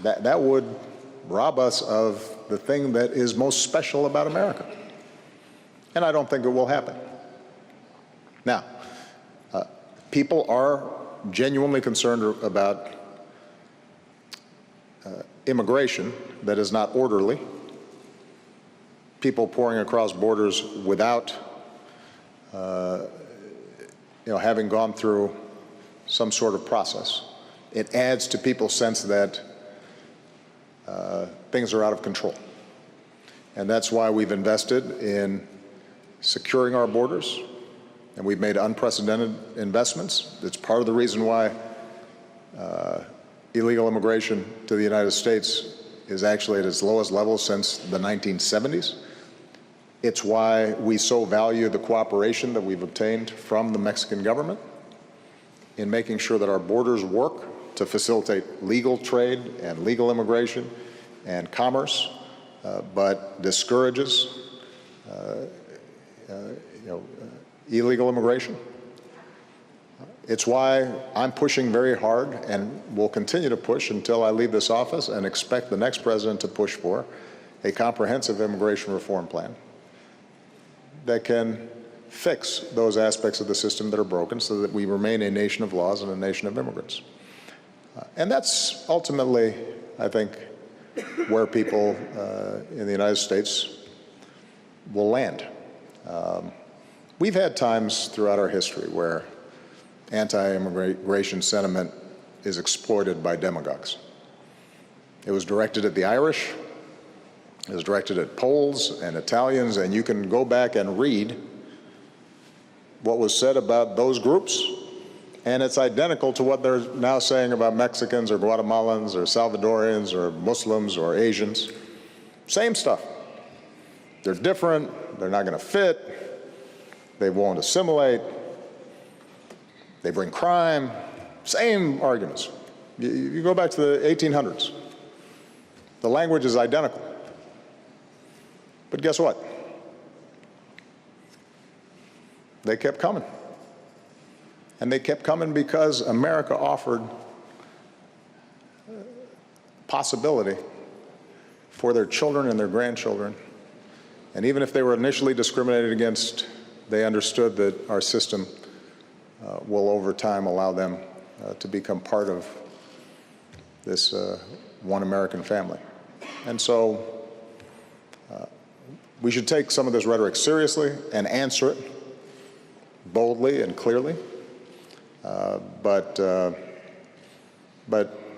that would rob us of the thing that is most special about America. And I don't think it will happen. Now, people are genuinely concerned about immigration that is not orderly, people pouring across borders without having gone through some sort of process. It adds to people's sense that things are out of control. And that's why we've invested in securing our borders, and we've made unprecedented investments. It's part of the reason why illegal immigration to the United States is actually at its lowest level since the 1970s. It's why we so value the cooperation that we've obtained from the Mexican government in making sure that our borders work to facilitate legal trade and legal immigration and commerce, but discourages illegal immigration. It's why I'm pushing very hard and will continue to push until I leave this office, and expect the next president to push for a comprehensive immigration reform plan that can fix those aspects of the system that are broken so that we remain a nation of laws and a nation of immigrants. And that's ultimately, I think, where people in the United States will land. We've had times throughout our history where anti-immigration sentiment is exploited by demagogues. It was directed at the Irish, it was directed at Poles and Italians, and you can go back and read what was said about those groups, and it's identical to what they're now saying about Mexicans or Guatemalans or Salvadorians or Muslims or Asians. Same stuff. They're different, they're not going to fit, they won't assimilate, they bring crime, same arguments. You go back to the 1800s. The language is identical. But guess what? They kept coming. And they kept coming because America offered possibility for their children and their grandchildren. And even if they were initially discriminated against, they understood that our system will over time allow them to become part of this one American family. And so we should take some of this rhetoric seriously and answer it boldly and clearly. But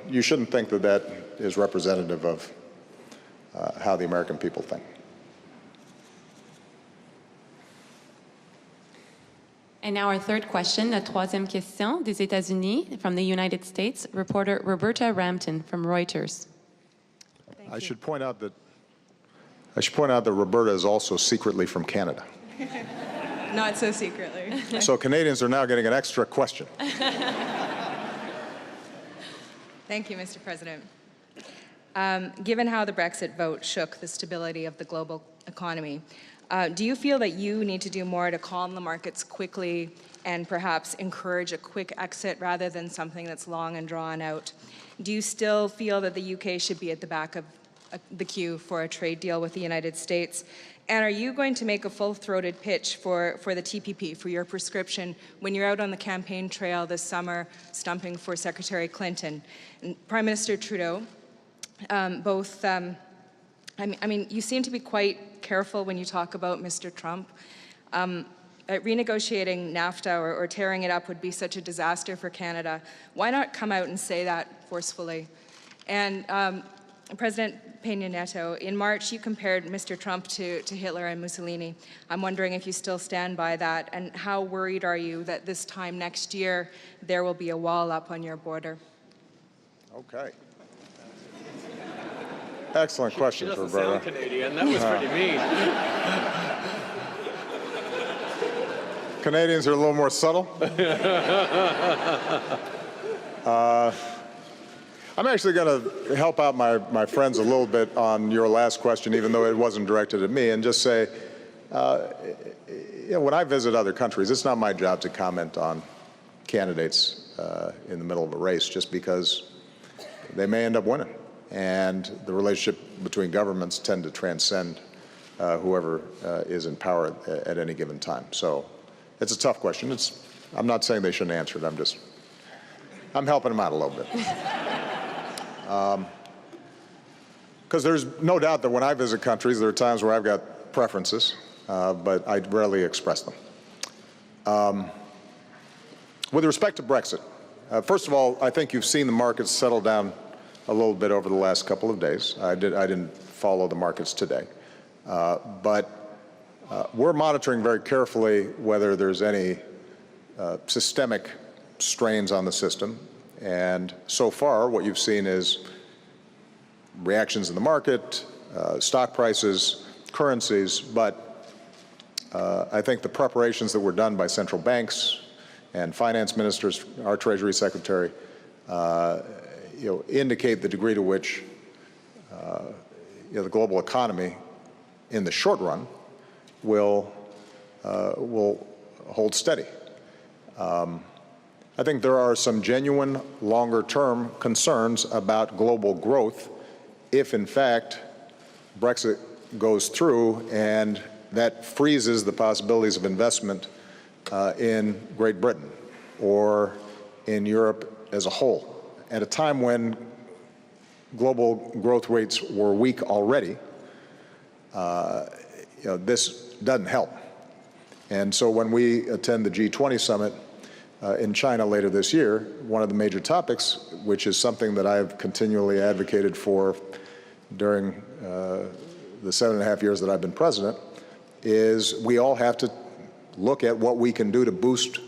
you shouldn't think that that is representative of how the American people think. And now our third question, la troisième question des États-Unis from the United States, reporter Roberta Rampton from Reuters. I should point out that Roberta is also secretly from Canada. Not so secretly. So Canadians are now getting an extra question. Thank you, Mr. President. Given how the Brexit vote shook the stability of the global economy, do you feel that you need to do more to calm the markets quickly and perhaps encourage a quick exit rather than something that's long and drawn out? Do you still feel that the UK should be at the back of the queue for a trade deal with the United States? And are you going to make a full-throated pitch for the TPP, for your prescription, when you're out on the campaign trail this summer, stumping for Secretary Clinton? And Prime Minister Trudeau, I mean, you seem to be quite careful when you talk about Mr. Trump. Renegotiating NAFTA or tearing it up would be such a disaster for Canada. Why not come out and say that forcefully? And President Peña Nieto, in March you compared Mr. Trump to Hitler and Mussolini. I'm wondering if you still stand by that, and how worried are you that this time next year there will be a wall up on your border? Okay. Excellent questions, She doesn't Roberta. sound Canadian. That was pretty mean. Canadians are a little more subtle. I'm actually going to help out my friends a little bit on your last question, even though it wasn't directed at me, and just say, when I visit other countries, it's not my job to comment on candidates in the middle of a race, just because they may end up winning. And the relationship between governments tend to transcend whoever is in power at any given time. So it's a tough question. I'm not saying they shouldn't answer it. I'm helping them out a little bit. Because there's no doubt that when I visit countries, there are times where I've got preferences, but I rarely express them. With respect to Brexit, first of all, I think you've seen the markets settle down a little bit over the last couple of days. I didn't follow the markets today. But we're monitoring very carefully whether there's any systemic strains on the system. And so far, what you've seen is reactions in the market, stock prices, currencies, but I think the preparations that were done by central banks and finance ministers, our Treasury Secretary, indicate the degree to which the global economy in the short run will hold steady. I think there are some genuine longer-term concerns about global growth if, in fact, Brexit goes through and that freezes the possibilities of investment in Great Britain or in Europe as a whole. At a time when global growth rates were weak already, this doesn't help. And so when we attend the G20 summit in China later this year, one of the major topics, which is something that I've continually advocated for during the 7.5 years that I've been president, is we all have to look at what we can do to boost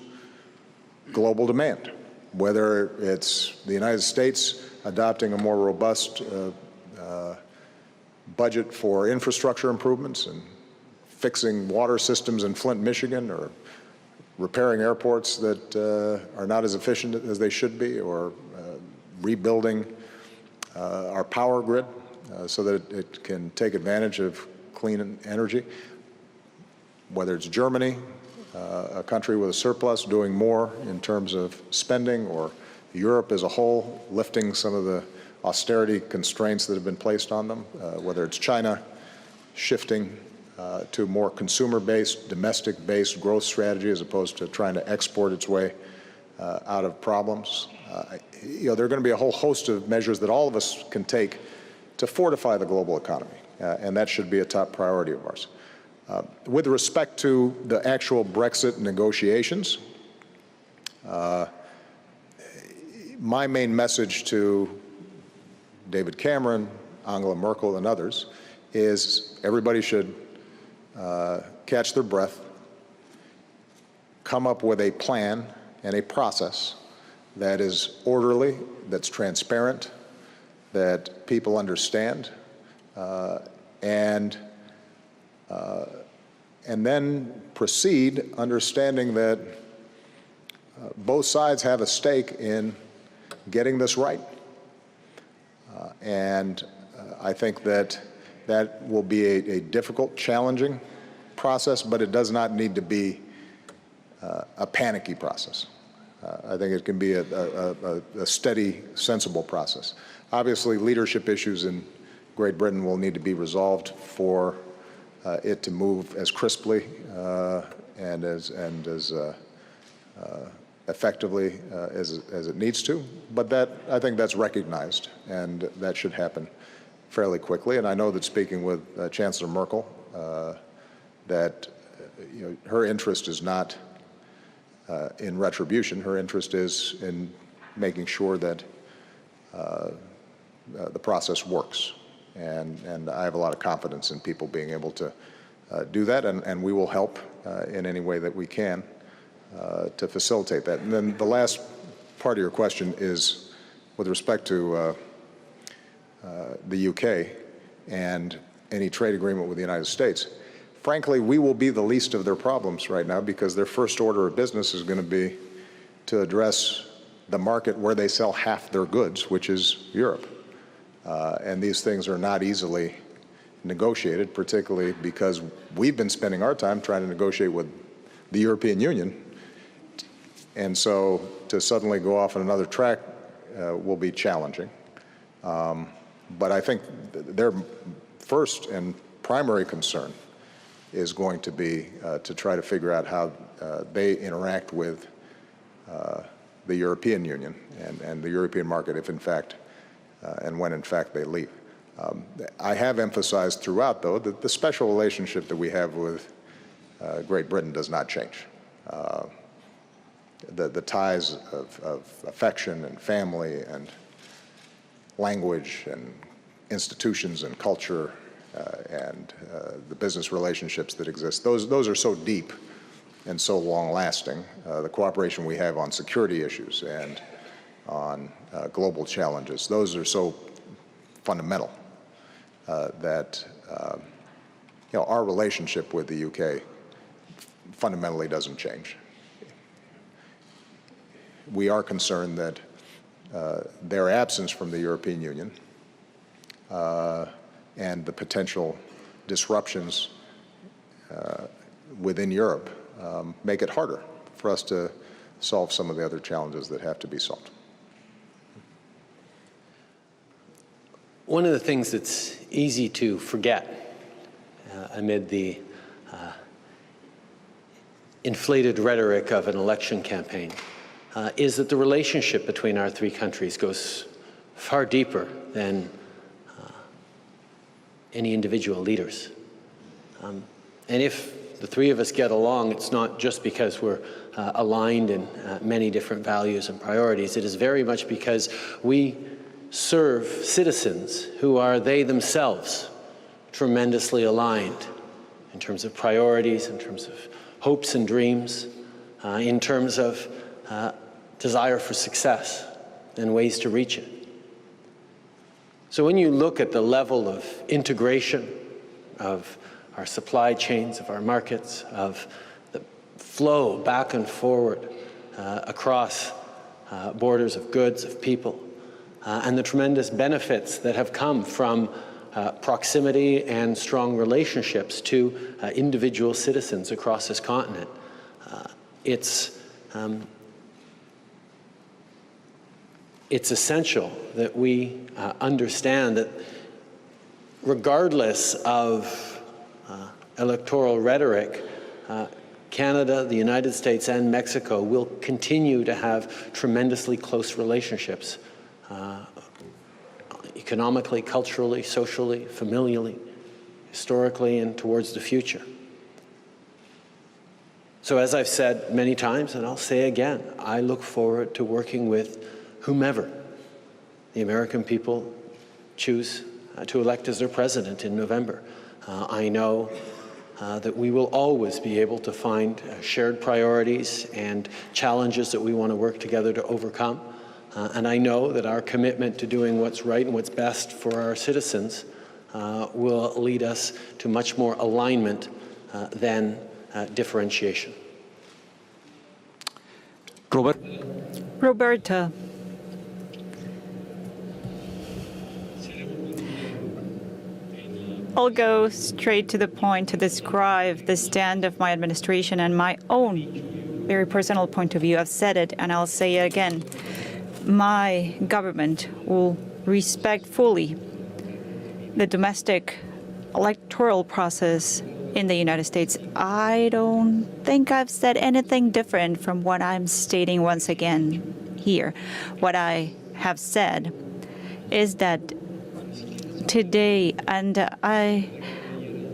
global demand, whether it's the United States adopting a more robust budget for infrastructure improvements and fixing water systems in Flint, Michigan, or repairing airports that are not as efficient as they should be, or rebuilding our power grid so that it can take advantage of clean energy, whether it's Germany, a country with a surplus, doing more in terms of spending, or Europe as a whole, lifting some of the austerity constraints that have been placed on them, whether it's China shifting to more consumer-based, domestic-based growth strategy as opposed to trying to export its way out of problems. There are going to be a whole host of measures that all of us can take to fortify the global economy, and that should be a top priority of ours. With respect to the actual Brexit negotiations, my main message to David Cameron, Angela Merkel, and others is everybody should catch their breath, come up with a plan and a process that is orderly, that's transparent, that people understand, and then proceed understanding that both sides have a stake in getting this right. I think that will be a difficult, challenging process, but it does not need to be a panicky process. I think it can be a steady, sensible process. Obviously, leadership issues in Great Britain will need to be resolved for it to move as crisply and as effectively as it needs to. But I think that's recognized, and that should happen fairly quickly. And I know that speaking with Chancellor Merkel, that her interest is not in retribution. Her interest is in making sure that the process works. And I have a lot of confidence in people being able to do that, and we will help in any way that we can to facilitate that. And then the last part of your question is with respect to the UK and any trade agreement with the United States. Frankly, we will be the least of their problems right now because their first order of business is going to be to address the market where they sell half their goods, which is Europe. And these things are not easily negotiated, particularly because we've been spending our time trying to negotiate with the European Union. And so to suddenly go off on another track will be challenging. But I think their first and primary concern is going to be to try to figure out how they interact with the European Union and the European market if in fact and when in fact they leave. I have emphasized throughout, though, that the special relationship that we have with Great Britain does not change. The ties of affection and family and language and institutions and culture and the business relationships that exist, those are so deep and so long-lasting. The cooperation we have on security issues and on global challenges, those are so fundamental that our relationship with the UK fundamentally doesn't change. We are concerned that their absence from the European Union and the potential disruptions within Europe make it harder for us to solve some of the other challenges that have to be solved. One of the things that's easy to forget amid the inflated rhetoric of an election campaign is that the relationship between our three countries goes far deeper than any individual leaders. And if the three of us get along, it's not just because we're aligned in many different values and priorities. It is very much because we serve citizens who are they themselves tremendously aligned in terms of priorities, in terms of hopes and dreams, in terms of desire for success and ways to reach it. So when you look at the level of integration of our supply chains, of our markets, of the flow back and forward across borders of goods, of people, and the tremendous benefits that have come from proximity and strong relationships to individual citizens across this continent. It's essential that we understand that regardless of electoral rhetoric, Canada, the United States, and Mexico will continue to have tremendously close relationships, economically, culturally, socially, familially, historically, and towards the future. So as I've said many times, and I'll say again, I look forward to working with whomever the American people choose to elect as their president in November. I know that we will always be able to find shared priorities and challenges that we want to work together to overcome. And I know that our commitment to doing what's right and what's best for our citizens will lead us to much more alignment than differentiation. Roberta. I'll go straight to the point to describe the stand of my administration and my own very personal point of view. I've said it and I'll say it again. My government will respect fully the domestic electoral process in the United States. I don't think I've said anything different from what I'm stating once again here. What I have said is that today, and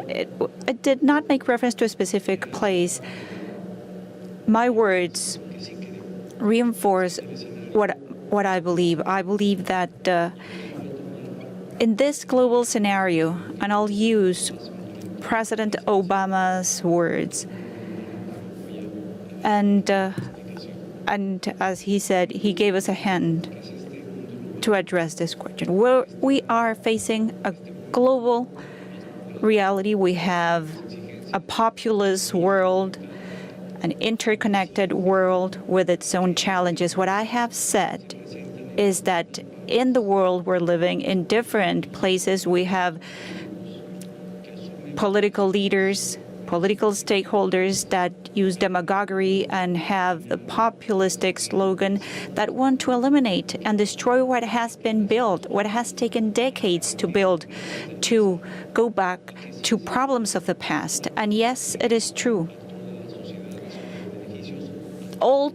it did not make reference to a specific place, my words reinforce what I believe. I believe that in this global scenario, and I'll use President Obama's words, and as he said, he gave us a hand to address this question. We are facing a global reality. We have a populous world, an interconnected world with its own challenges. What I have said is that in the world we're living in different places, we have political leaders, political stakeholders that use demagoguery and have the populistic slogan that want to eliminate and destroy what has been built, what has taken decades to build, to go back to problems of the past. And yes, it is true. All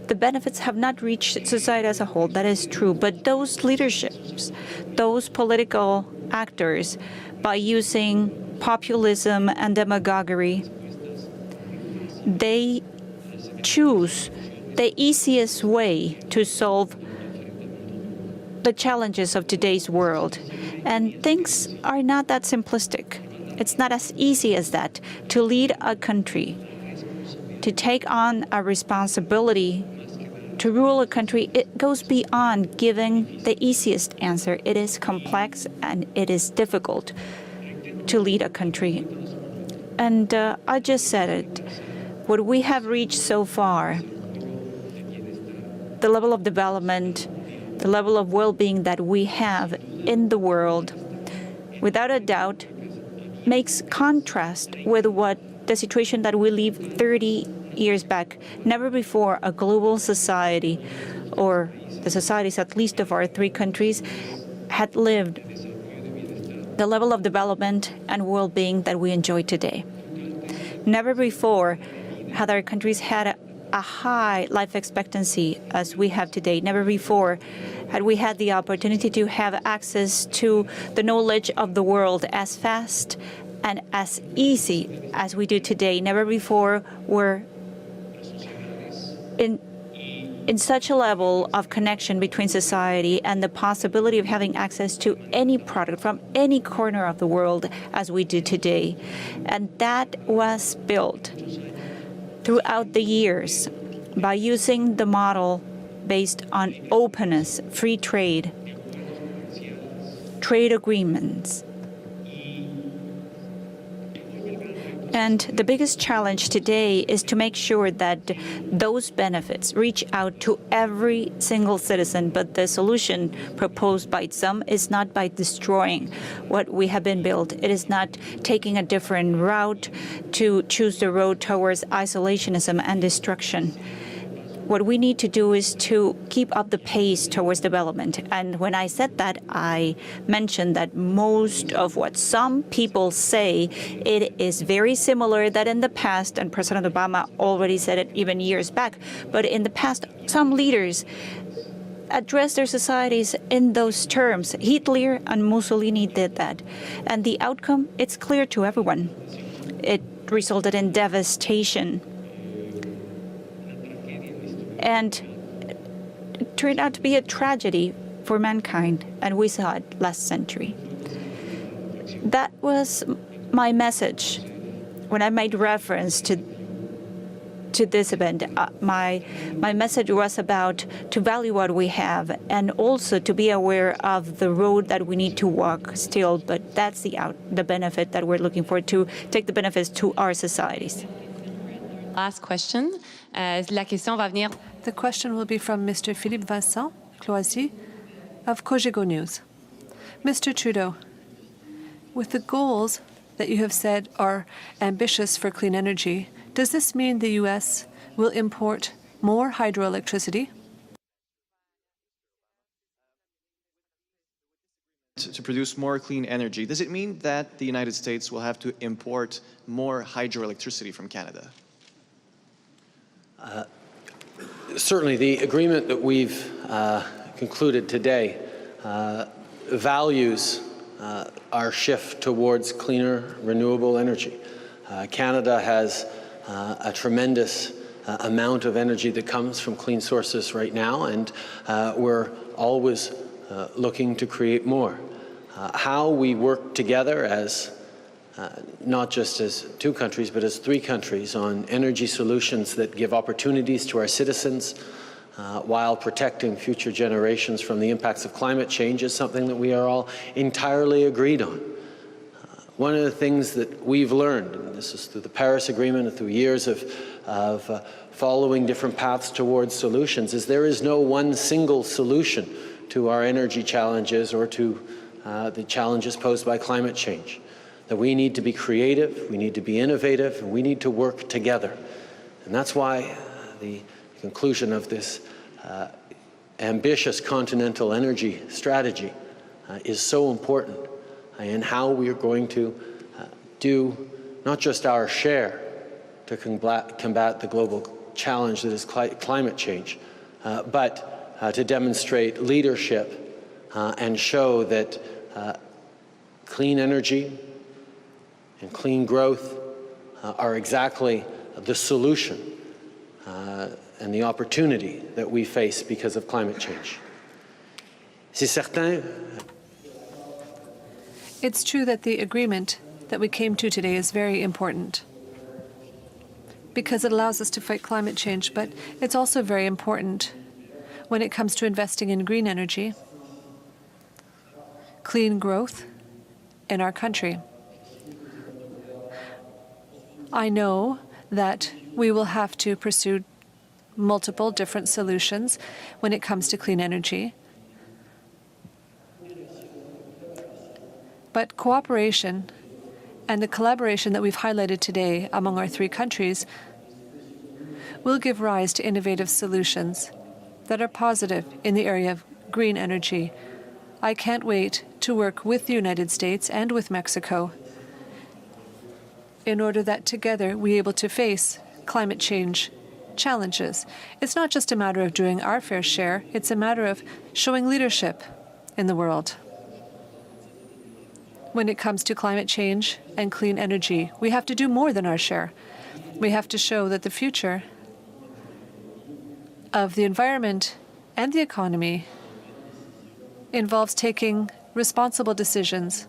the benefits have not reached society as a whole. That is true. But those leaderships, those political actors, by using populism and demagoguery, they choose the easiest way to solve the challenges of today's world. And things are not that simplistic. It's not as easy as that. To lead a country, to take on a responsibility, to rule a country, it goes beyond giving the easiest answer. It is complex and it is difficult to lead a country. And I just said it. What we have reached so far, the level of development, the level of well-being that we have in the world, without a doubt, makes contrast with what the situation that we lived 30 years back. Never before a global society, or the societies at least of our three countries, had lived the level of development and well-being that we enjoy today. Never before had our countries had a high life expectancy as we have today. Never before had we had the opportunity to have access to the knowledge of the world as fast and as easy as we do today. Never before were in such a level of connection between society and the possibility of having access to any product from any corner of the world as we do today. And that was built throughout the years by using the model based on openness, free trade, trade agreements. And the biggest challenge today is to make sure that those benefits reach out to every single citizen. But the solution proposed by some is not by destroying what we have been built. It is not taking a different route to choose the road towards isolationism and destruction. What we need to do is to keep up the pace towards development. And when I said that, I mentioned that most of what some people say, it is very similar that in the past, and President Obama already said it even years back, but in the past, some leaders addressed their societies in those terms. Hitler and Mussolini did that. And the outcome, it's clear to everyone. It resulted in devastation. And it turned out to be a tragedy for mankind, and we saw it last century. That was my message when I made reference to this event. My message was about to value what we have and also to be aware of the road that we need to walk still, but that's the benefit that we're looking for, to take the benefits to our societies. Last question. La question va venir. The question will be from Mr. Philippe Vincent Cloisy of Cogeco News. Mr. Trudeau, with the goals that you have said are ambitious for clean energy, does this mean the U.S. will import more hydroelectricity? To produce more clean energy, does it mean that the United States will have to import more hydroelectricity from Canada? Certainly, the agreement that we've concluded today values our shift towards cleaner, renewable energy. Canada has a tremendous amount of energy that comes from clean sources right now, and we're always looking to create more. How we work together as not just as two countries, but as three countries on energy solutions that give opportunities to our citizens while protecting future generations from the impacts of climate change is something that we are all entirely agreed on. One of the things that we've learned, and this is through the Paris Agreement and through years of following different paths towards solutions, is there is no one single solution to our energy challenges or to the challenges posed by climate change. That we need to be creative, we need to be innovative, and we need to work together. And that's why the conclusion of this ambitious continental energy strategy is so important in how we are going to do not just our share to combat the global challenge that is climate change, but to demonstrate leadership and show that clean energy and clean growth are exactly the solution and the opportunity that we face because of climate change. It's true that the agreement that we came to today is very important because it allows us to fight climate change, but it's also very important when it comes to investing in green energy, clean growth in our country. I know that we will have to pursue multiple different solutions when it comes to clean energy. But cooperation and the collaboration that we've highlighted today among our three countries will give rise to innovative solutions that are positive in the area of green energy. I can't wait to work with the United States and with Mexico in order that together we are able to face climate change challenges. It's not just a matter of doing our fair share, it's a matter of showing leadership in the world. When it comes to climate change and clean energy, we have to do more than our share. We have to show that the future of the environment and the economy involves taking responsible decisions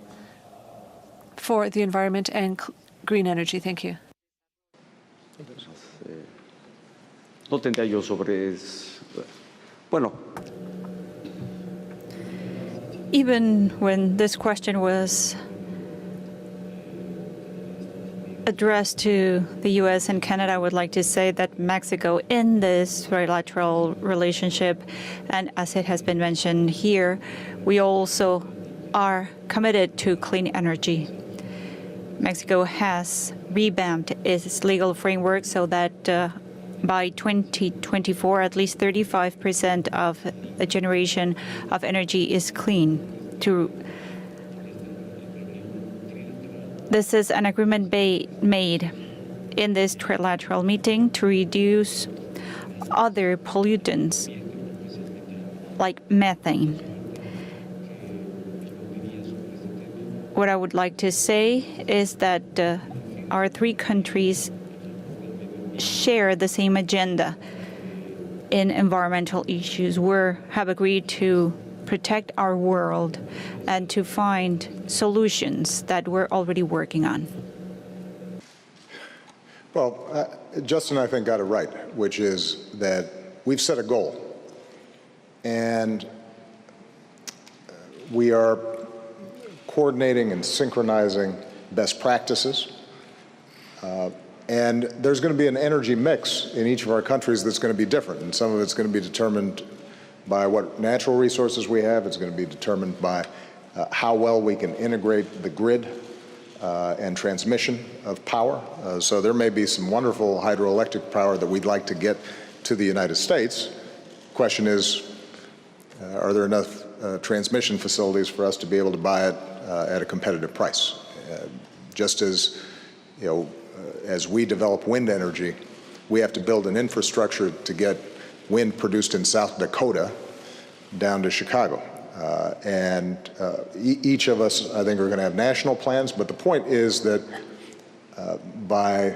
for the environment and green energy. Thank you. No tendría yo sobre bueno. Even when this question was address to the U.S. and Canada, I would like to say that Mexico, in this trilateral relationship, and as it has been mentioned here, we also are committed to clean energy. Mexico has revamped its legal framework so that by 2024, at least 35% of the generation of energy is clean. This is an agreement made in this trilateral meeting to reduce other pollutants like methane. What I would like to say is that our three countries share the same agenda in environmental issues. We have agreed to protect our world and to find solutions that we're already working on. Well, Justin, I think, got it right, which is that we've set a goal. And we are coordinating and synchronizing best practices. And there's going to be an energy mix in each of our countries that's going to be different. And some of it's going to be determined by what natural resources we have. It's going to be determined by how well we can integrate the grid and transmission of power. So there may be some wonderful hydroelectric power that we'd like to get to the United States. Question is, are there enough transmission facilities for us to be able to buy it at a competitive price? Just as, as we develop wind energy, we have to build an infrastructure to get wind produced in South Dakota down to Chicago. Each of us, I think, are going to have national plans, but the point is that by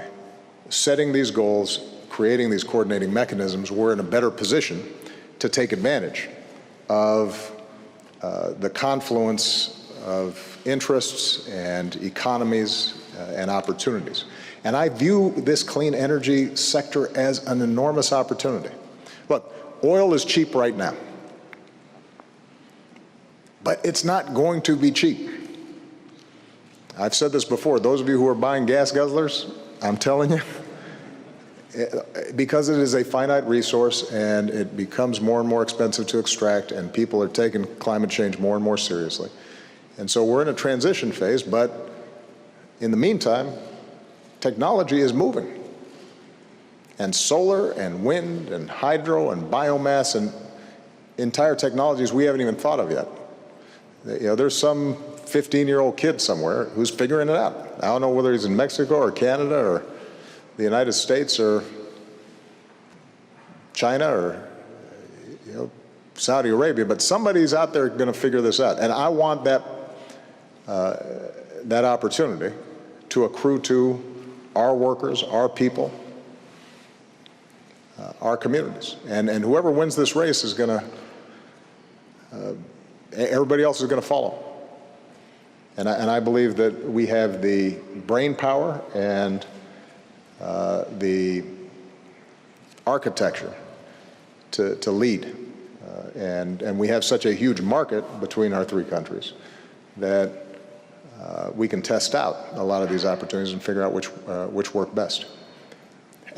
setting these goals, creating these coordinating mechanisms, we're in a better position to take advantage of the confluence of interests and economies and opportunities. And I view this clean energy sector as an enormous opportunity. Look, oil is cheap right now, but it's not going to be cheap. I've said this before, those of you who are buying gas guzzlers, I'm telling you, because it is a finite resource and it becomes more and more expensive to extract, and people are taking climate change more and more seriously. And so we're in a transition phase, but in the meantime, technology is moving. And solar and wind and hydro and biomass and entire technologies we haven't even thought of yet. There's some 15-year-old kid somewhere who's figuring it out. I don't know whether he's in Mexico or Canada or the United States or China or Saudi Arabia, but somebody's out there going to figure this out. And I want that opportunity to accrue to our workers, our people, our communities. And whoever wins this race is going to, everybody else is going to follow. And I believe that we have the brain power and the architecture to lead. And we have such a huge market between our three countries that we can test out a lot of these opportunities and figure out which work best.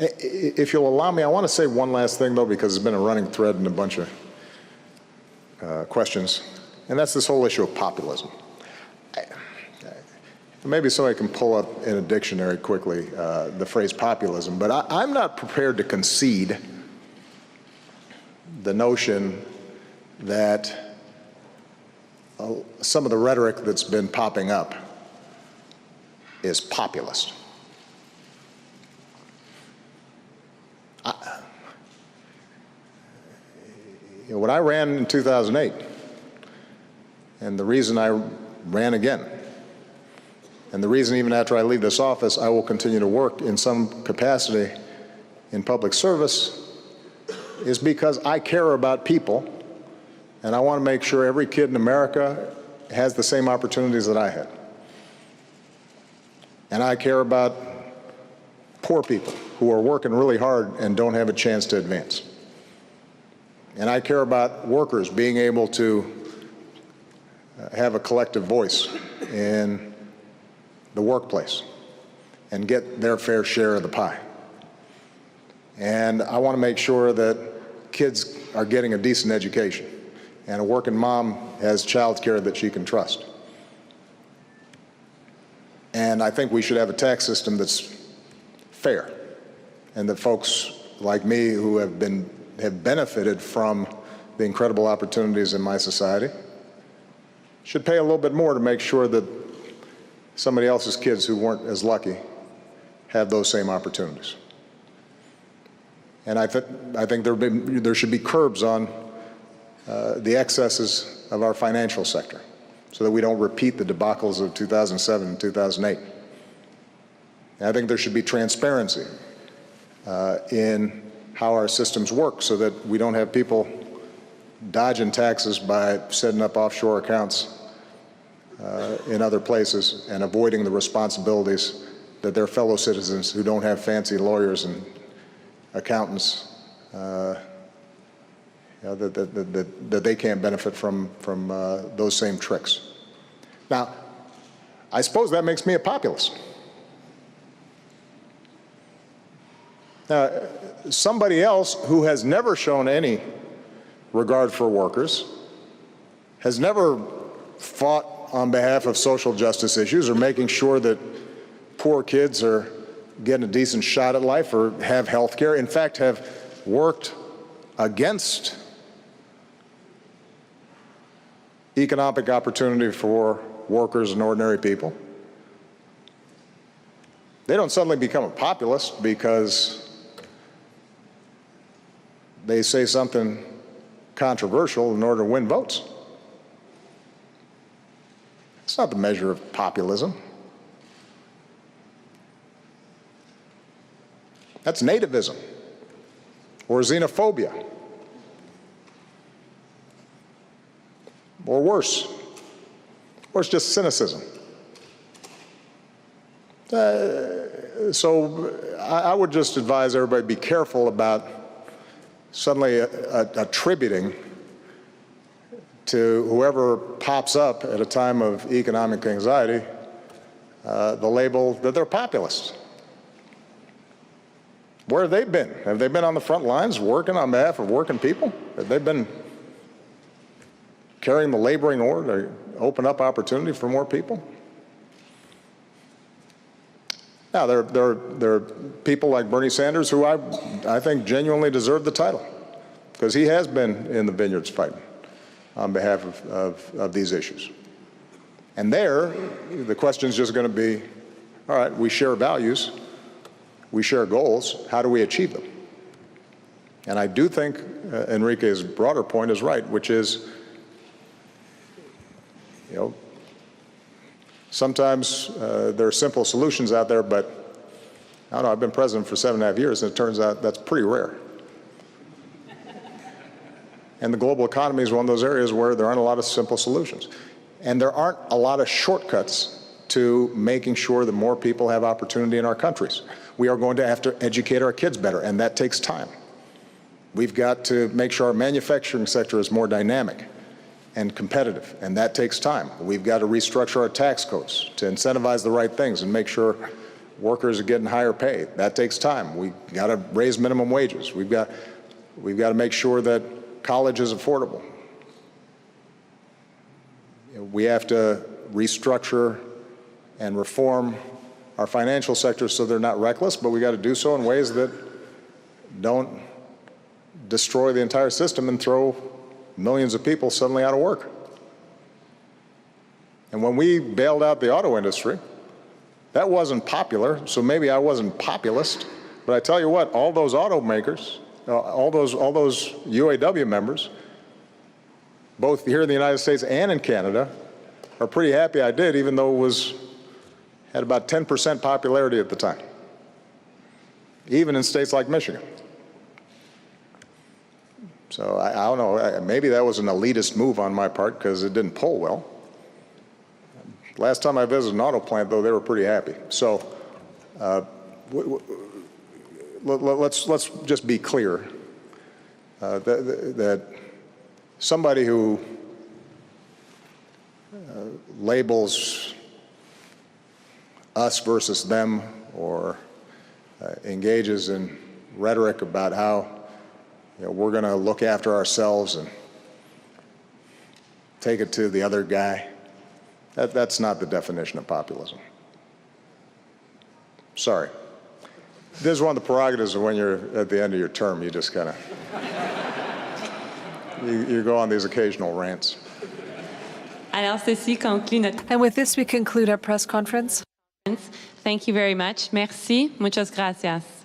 If you'll allow me, I want to say one last thing, though, because it's been a running thread in a bunch of questions, and that's this whole issue of populism. Maybe somebody can pull up in a dictionary quickly the phrase populism, but I'm not prepared to concede the notion that some of the rhetoric that's been popping up is populist. When I ran in 2008, and the reason I ran again, and the reason even after I leave this office I will continue to work in some capacity in public service, is because I care about people, and I want to make sure every kid in America has the same opportunities that I had. And I care about poor people who are working really hard and don't have a chance to advance. And I care about workers being able to have a collective voice in the workplace. and get their fair share of the pie. And I want to make sure that kids are getting a decent education and a working mom has child care that she can trust. And I think we should have a tax system that's fair, and that folks like me who have benefited from the incredible opportunities in my society should pay a little bit more to make sure that somebody else's kids who weren't as lucky have those same opportunities. And I think there should be curbs on the excesses of our financial sector, so that we don't repeat the debacles of 2007 and 2008. And I think there should be transparency in how our systems work, so that we don't have people dodging taxes by setting up offshore accounts in other places and avoiding the responsibilities that their fellow citizens who don't have fancy lawyers and accountants, that they can't benefit from those same tricks. Now, I suppose that makes me a populist. Now, somebody else who has never shown any regard for workers, has never fought on behalf of social justice issues or making sure that poor kids are getting a decent shot at life or have health care, in fact, have worked against economic opportunity for workers and ordinary people. They don't suddenly become a populist because they say something controversial in order to win votes. It's not the measure of populism. That's nativism or xenophobia, or worse, or it's just cynicism. So I would just advise everybody be careful about suddenly attributing to whoever pops up at a time of economic anxiety the label that they're populists. Where have they been? Have they been on the front lines working on behalf of working people? Have they been carrying the laboring oar to open up opportunity for more people? Now, there are people like Bernie Sanders who I think genuinely deserve the title, because he has been in the vineyards fighting on behalf of these issues. And there, the question is just going to be, all right, we share values, we share goals, how do we achieve them? And I do think Enrique's broader point is right, which is, sometimes there are simple solutions out there, but I don't know, I've been president for 7.5 years, and it turns out that's pretty rare. And the global economy is one of those areas where there aren't a lot of simple solutions. And there aren't a lot of shortcuts to making sure that more people have opportunity in our countries. We are going to have to educate our kids better, and that takes time. We've got to make sure our manufacturing sector is more dynamic and competitive, and that takes time. We've got to restructure our tax codes to incentivize the right things and make sure workers are getting higher pay. That takes time. We've got to raise minimum wages. We've got to make sure that college is affordable. We have to restructure and reform our financial sector so they're not reckless, but we got to do so in ways that don't destroy the entire system and throw millions of people suddenly out of work. And when we bailed out the auto industry, that wasn't popular, so maybe I wasn't populist, but I tell you what, all those automakers, all those UAW members, both here in the United States and in Canada, are pretty happy I did, even though it had about 10% popularity at the time, even in states like Michigan. So I don't know, maybe that was an elitist move on my part because it didn't pull well. Last time I visited an auto plant, though, they were pretty happy. So let's just be clear that somebody who labels us versus them or engages in rhetoric about how we're going to look after ourselves and take it to the other guy. That's not the definition of populism. Sorry. This is one of the prerogatives of when you're at the end of your term. You just kind of, you go on these occasional rants. Alors, ceci conclut notre And with this, we conclude our press conference. Thank you very much. Merci. Muchas gracias.